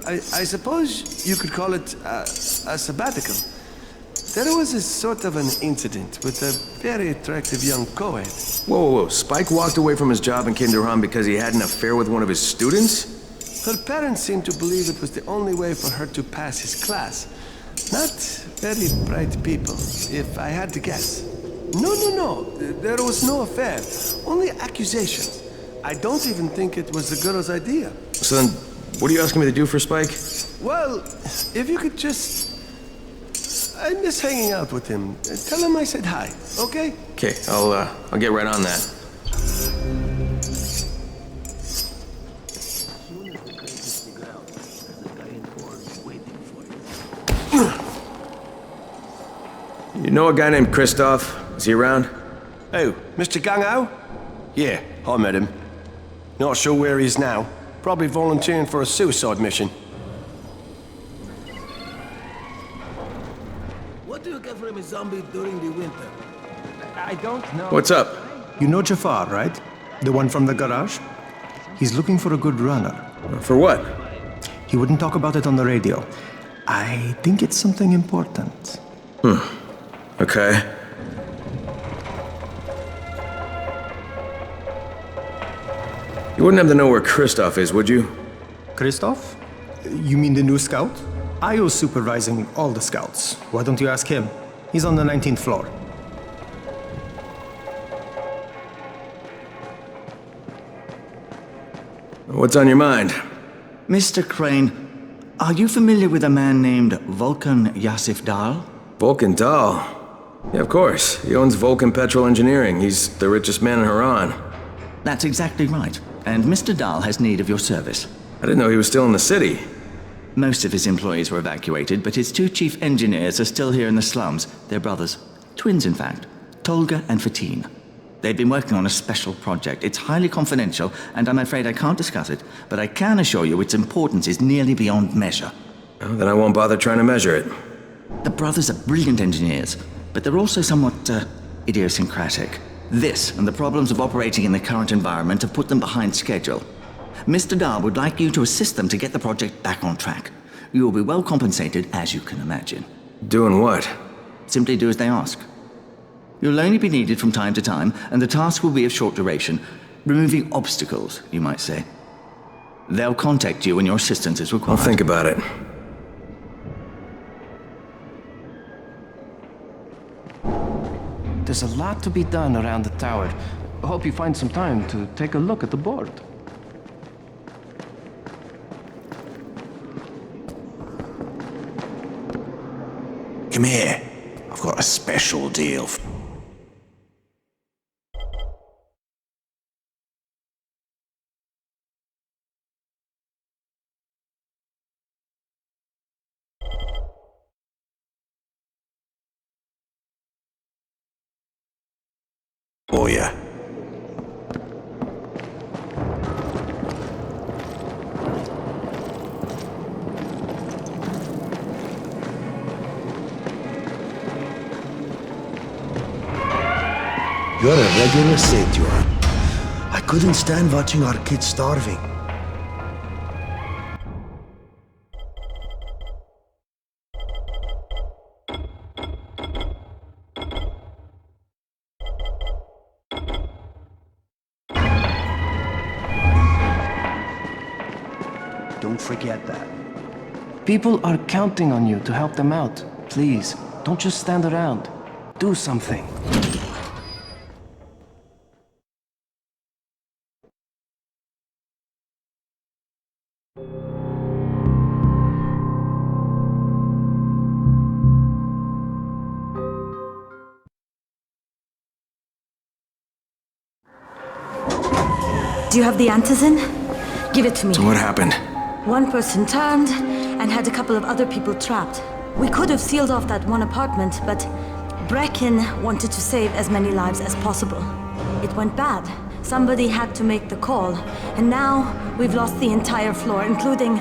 I suppose you could call it a sabbatical. There was a sort of an incident with a very attractive young co-ed. Whoa. Spike walked away from his job and came to Haran because he had an affair with one of his students? Her parents seemed to believe it was the only way for her to pass his class. Not very bright people, if I had to guess. No. There was no affair. Only accusations. I don't even think it was the girl's idea. So then, what are you asking me to do for Spike? Well, if you could just... I miss hanging out with him. Tell him I said hi, okay? Okay, I'll get right on that. You know a guy named Christoph? Is he around? Who? Mr. Gangao? Yeah, I met him. Not sure where he is now. Probably volunteering for a suicide mission. What do you get from a zombie during the winter? I don't know. What's up? You know Jafar, right? The one from the garage? He's looking for a good runner. For what? He wouldn't talk about it on the radio. I think it's something important. Okay. You wouldn't have to know where Christoph is, would you? Christoph? You mean the new scout? I was supervising all the scouts. Why don't you ask him? He's on the 19th floor. What's on your mind? Mr. Crane, are you familiar with a man named Vulcan Yasif Dahl? Vulcan Dahl? Yeah, of course. He owns Vulcan Petrol Engineering. He's the richest man in Haran. That's exactly right. And Mr. Dahl has need of your service. I didn't know he was still in the city. Most of his employees were evacuated, but his two chief engineers are still here in the slums. They're brothers. Twins, in fact. Tolga and Fatin. They've been working on a special project. It's highly confidential, and I'm afraid I can't discuss it, but I can assure you its importance is nearly beyond measure. Well, then I won't bother trying to measure it. The brothers are brilliant engineers, but they're also somewhat, idiosyncratic. This and the problems of operating in the current environment have put them behind schedule. Mr. Dahl would like you to assist them to get the project back on track. You will be well compensated, as you can imagine. Doing what? Simply do as they ask. You'll only be needed from time to time, and the task will be of short duration. Removing obstacles, you might say. They'll contact you when your assistance is required. I'll think about it. There's a lot to be done around the tower. I hope you find some time to take a look at the board. Come here. I've got a special deal. Oh, yeah. You're a regular saint, you are. I couldn't stand watching our kids starving. Don't forget that. People are counting on you to help them out. Please, don't just stand around. Do something. Do you have the antizin? Give it to me. So what happened? One person turned and had a couple of other people trapped. We could have sealed off that one apartment, but Brecken wanted to save as many lives as possible. It went bad. Somebody had to make the call, and now we've lost the entire floor, including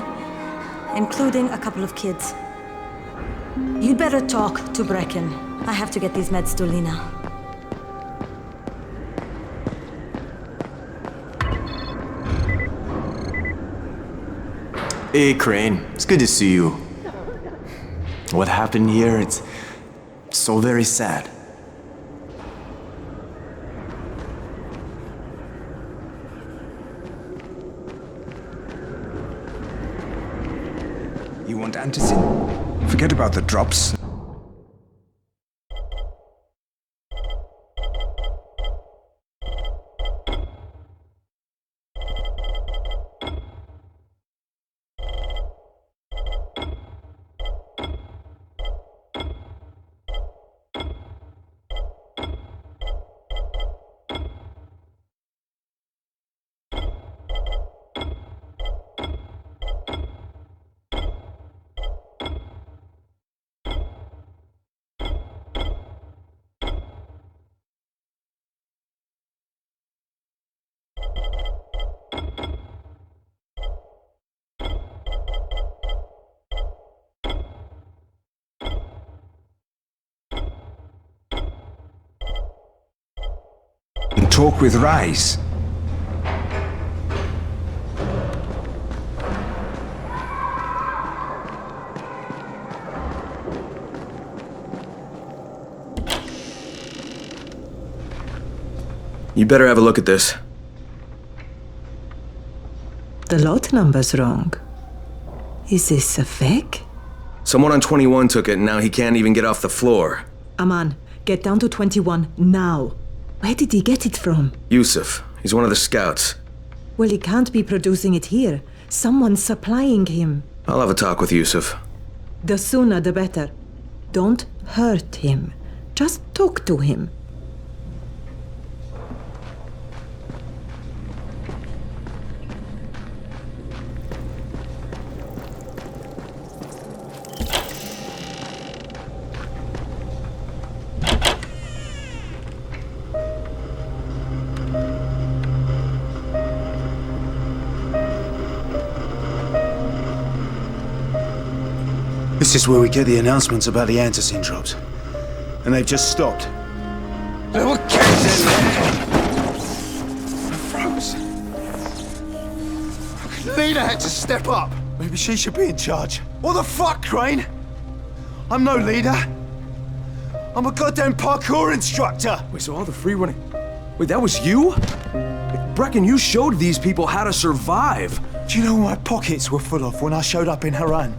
including a couple of kids. You'd better talk to Brecken. I have to get these meds to Lena. Hey, Crane. It's good to see you. What happened here, it's so very sad. You want antacid? Forget about the drops. And talk with Raisa. You better have a look at this. The lot number's wrong. Is this a fake? Someone on 21 took it and now he can't even get off the floor. Aman, get down to 21 now. Where did he get it from? Yusuf. He's one of the scouts. Well, he can't be producing it here. Someone's supplying him. I'll have a talk with Yusuf. The sooner the better. Don't hurt him. Just talk to him. This is where we get the announcements about the antacid drops. And they've just stopped. There were kids in there! I froze. Lena had to step up. Maybe she should be in charge. What the fuck, Crane? I'm no leader. I'm a goddamn parkour instructor. Wait, so all the free running... Wait, that was you? Brecken, you showed these people how to survive. Do you know what my pockets were full of when I showed up in Haran?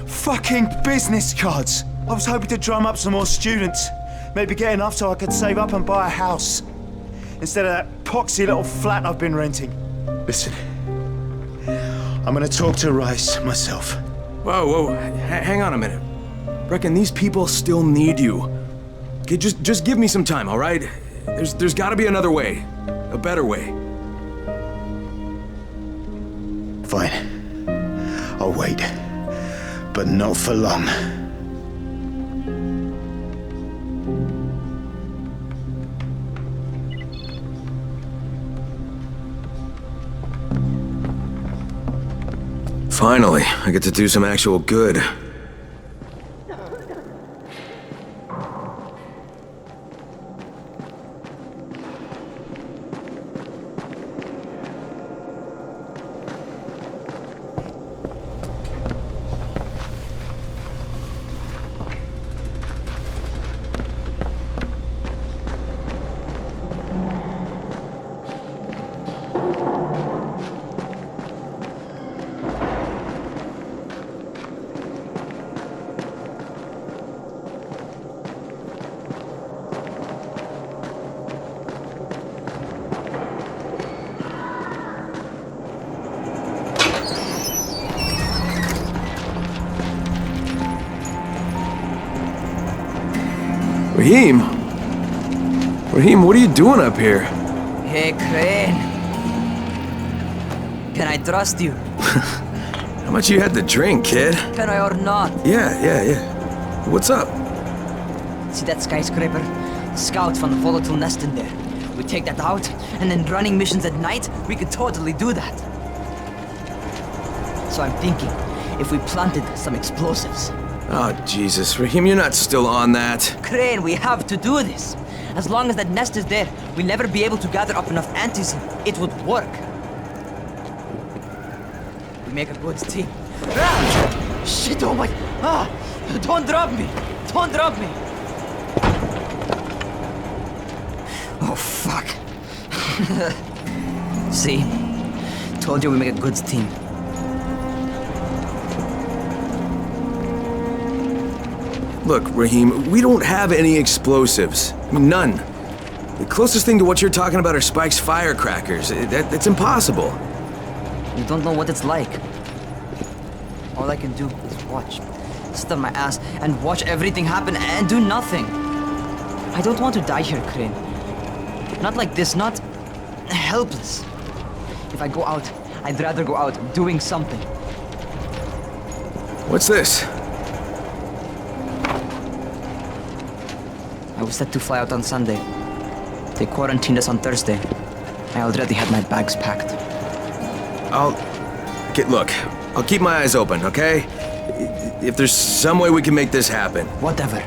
Fucking business cards. I was hoping to drum up some more students. Maybe get enough so I could save up and buy a house. Instead of that poxy little flat I've been renting. Listen, I'm gonna talk to Raisa myself. Whoa, hang on a minute. Brecken, these people still need you. Okay, just give me some time, all right? There's gotta be another way. A better way. Fine. I'll wait. But not for long. Finally, I get to do some actual good. Raheem, what are you doing up here? Hey, Crane. Can I trust you? How much you had to drink, kid? Can I or not? Yeah. What's up? See that skyscraper? Scouts from the volatile nest in there. We take that out, and then running missions at night, we could totally do that. So I'm thinking, if we planted some explosives. Oh, Jesus. Raheem, you're not still on that. Crane, we have to do this. As long as that nest is there, we'll never be able to gather up enough antis. It would work. We make a good team. Ah! Shit, oh my... Ah! Don't drop me! Don't drop me! Oh, fuck. See? Told you we make a good team. Look, Raheem, we don't have any explosives. I mean, none. The closest thing to what you're talking about are Spike's firecrackers. That's impossible. You don't know what it's like. All I can do is watch. Sit on my ass and watch everything happen and do nothing. I don't want to die here, Crane. Not like this, not helpless. If I go out, I'd rather go out doing something. What's this? I was set to fly out on Sunday. They quarantined us on Thursday. I already had my bags packed. Look, I'll keep my eyes open, okay? If there's some way we can make this happen. Whatever.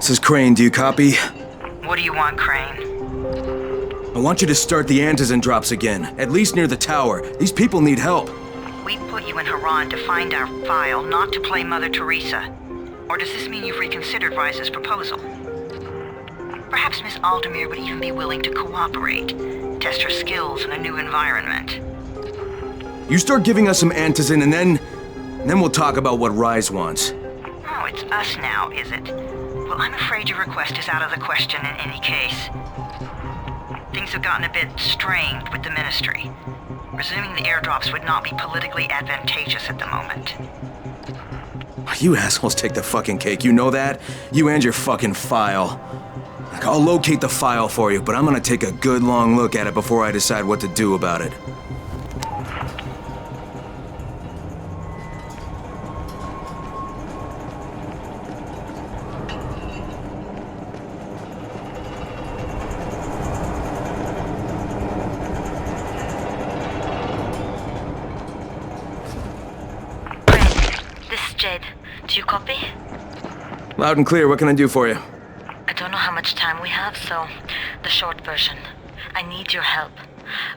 This is Crane, do you copy? What do you want, Crane? I want you to start the antizin drops again, at least near the tower. These people need help. We put you in Haran to find our file, not to play Mother Teresa. Or does this mean you've reconsidered Rice's proposal? Perhaps Miss Aldemir would even be willing to cooperate, test her skills in a new environment. You start giving us some antizin and then we'll talk about what Rise wants. Oh, it's us now, is it? Well, I'm afraid your request is out of the question in any case. Things have gotten a bit strained with the Ministry. Resuming the airdrops would not be politically advantageous at the moment. You assholes take the fucking cake, you know that? You and your fucking file. I'll locate the file for you, but I'm gonna take a good long look at it before I decide what to do about it. Do you copy? Loud and clear, what can I do for you? I don't know how much time we have, so the short version. I need your help.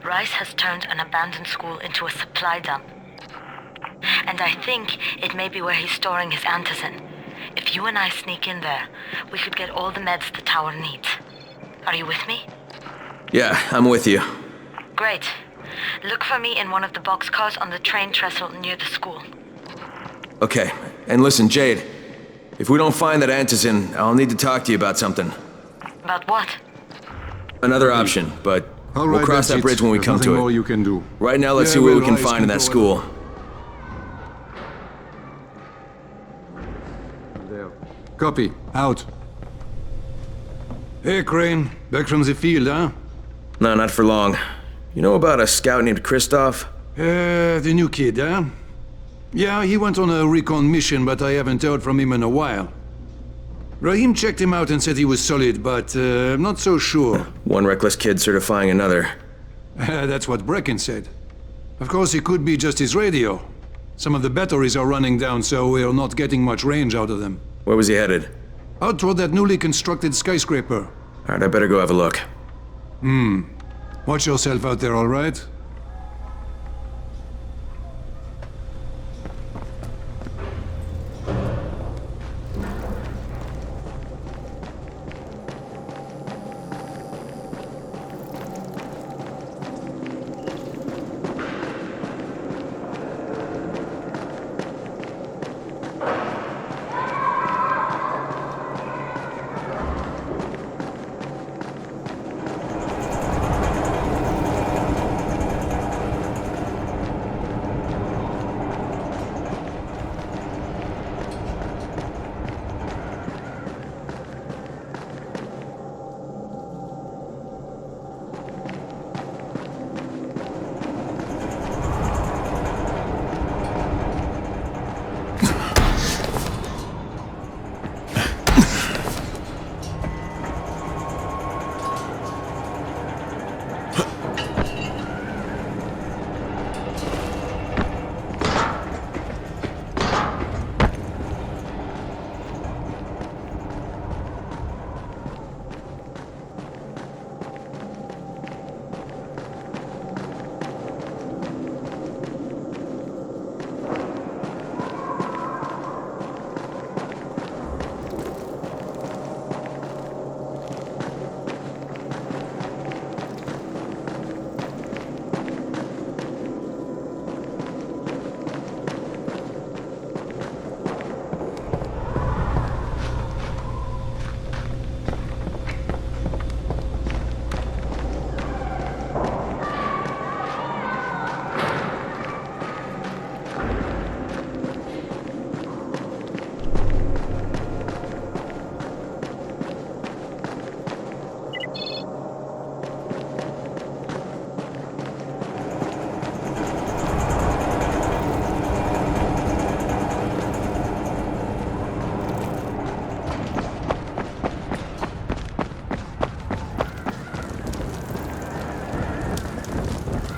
Rice has turned an abandoned school into a supply dump. And I think it may be where he's storing his antizin. If you and I sneak in there, we could get all the meds the tower needs. Are you with me? Yeah, I'm with you. Great. Look for me in one of the boxcars on the train trestle near the school. Okay, and listen, Jade. If we don't find that antizin, I'll need to talk to you about something. About what? Another option, but we'll cross that bridge when we come to it. There's nothing more you can do. Right now, let's see what we can find in that school. There. Copy. Out. Hey, Crane. Back from the field, huh? No, not for long. You know about a scout named Kristoff? The new kid, huh? Yeah, he went on a recon mission, but I haven't heard from him in a while. Rahim checked him out and said he was solid, but I'm not so sure. One reckless kid certifying another. That's what Brecken said. Of course, it could be just his radio. Some of the batteries are running down, so we're not getting much range out of them. Where was he headed? Out toward that newly constructed skyscraper. Alright, I better go have a look. Watch yourself out there, all right?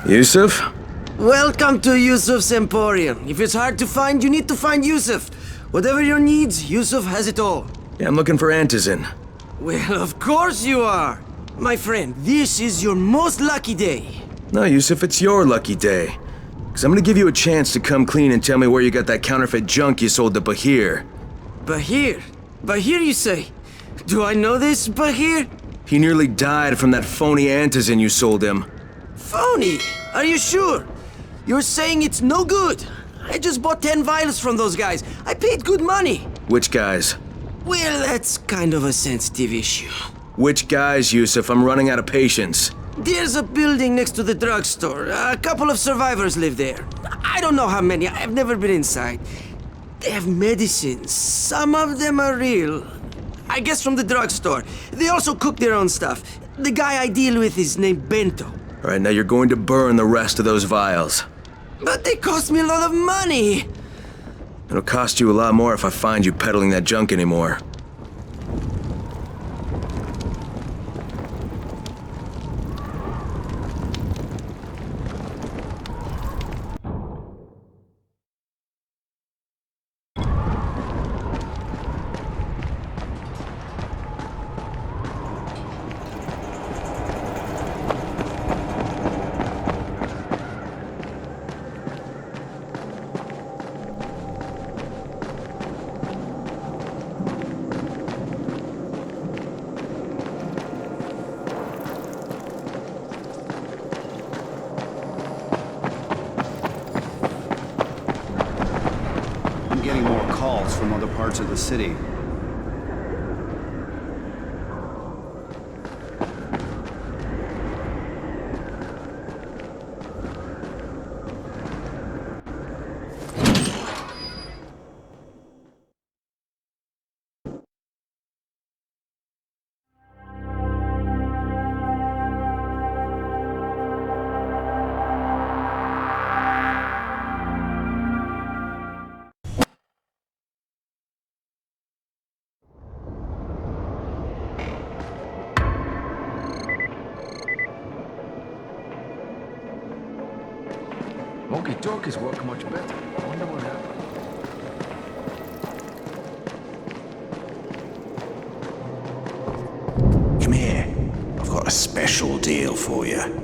Yusuf? Welcome to Yusuf's Emporium. If it's hard to find, you need to find Yusuf. Whatever your needs, Yusuf has it all. Yeah, I'm looking for Antizin. Well, of course you are. My friend, this is your most lucky day. No, Yusuf, it's your lucky day. Because I'm gonna give you a chance to come clean and tell me where you got that counterfeit junk you sold to Bahir. Bahir? Bahir, you say? Do I know this Bahir? He nearly died from that phony Antizin you sold him. Phony? Are you sure? You're saying it's no good? I just bought 10 vials from those guys. I paid good money. Which guys? Well, that's kind of a sensitive issue. Which guys, Yusuf? I'm running out of patience. There's a building next to the drugstore. A couple of survivors live there. I don't know how many. I've never been inside. They have medicines. Some of them are real. I guess from the drugstore. They also cook their own stuff. The guy I deal with is named Bento. All right, now you're going to burn the rest of those vials. But they cost me a lot of money. It'll cost you a lot more if I find you peddling that junk anymore. From other parts of the city. Walkie-talkies work much better. I wonder what happened. Come here. I've got a special deal for you.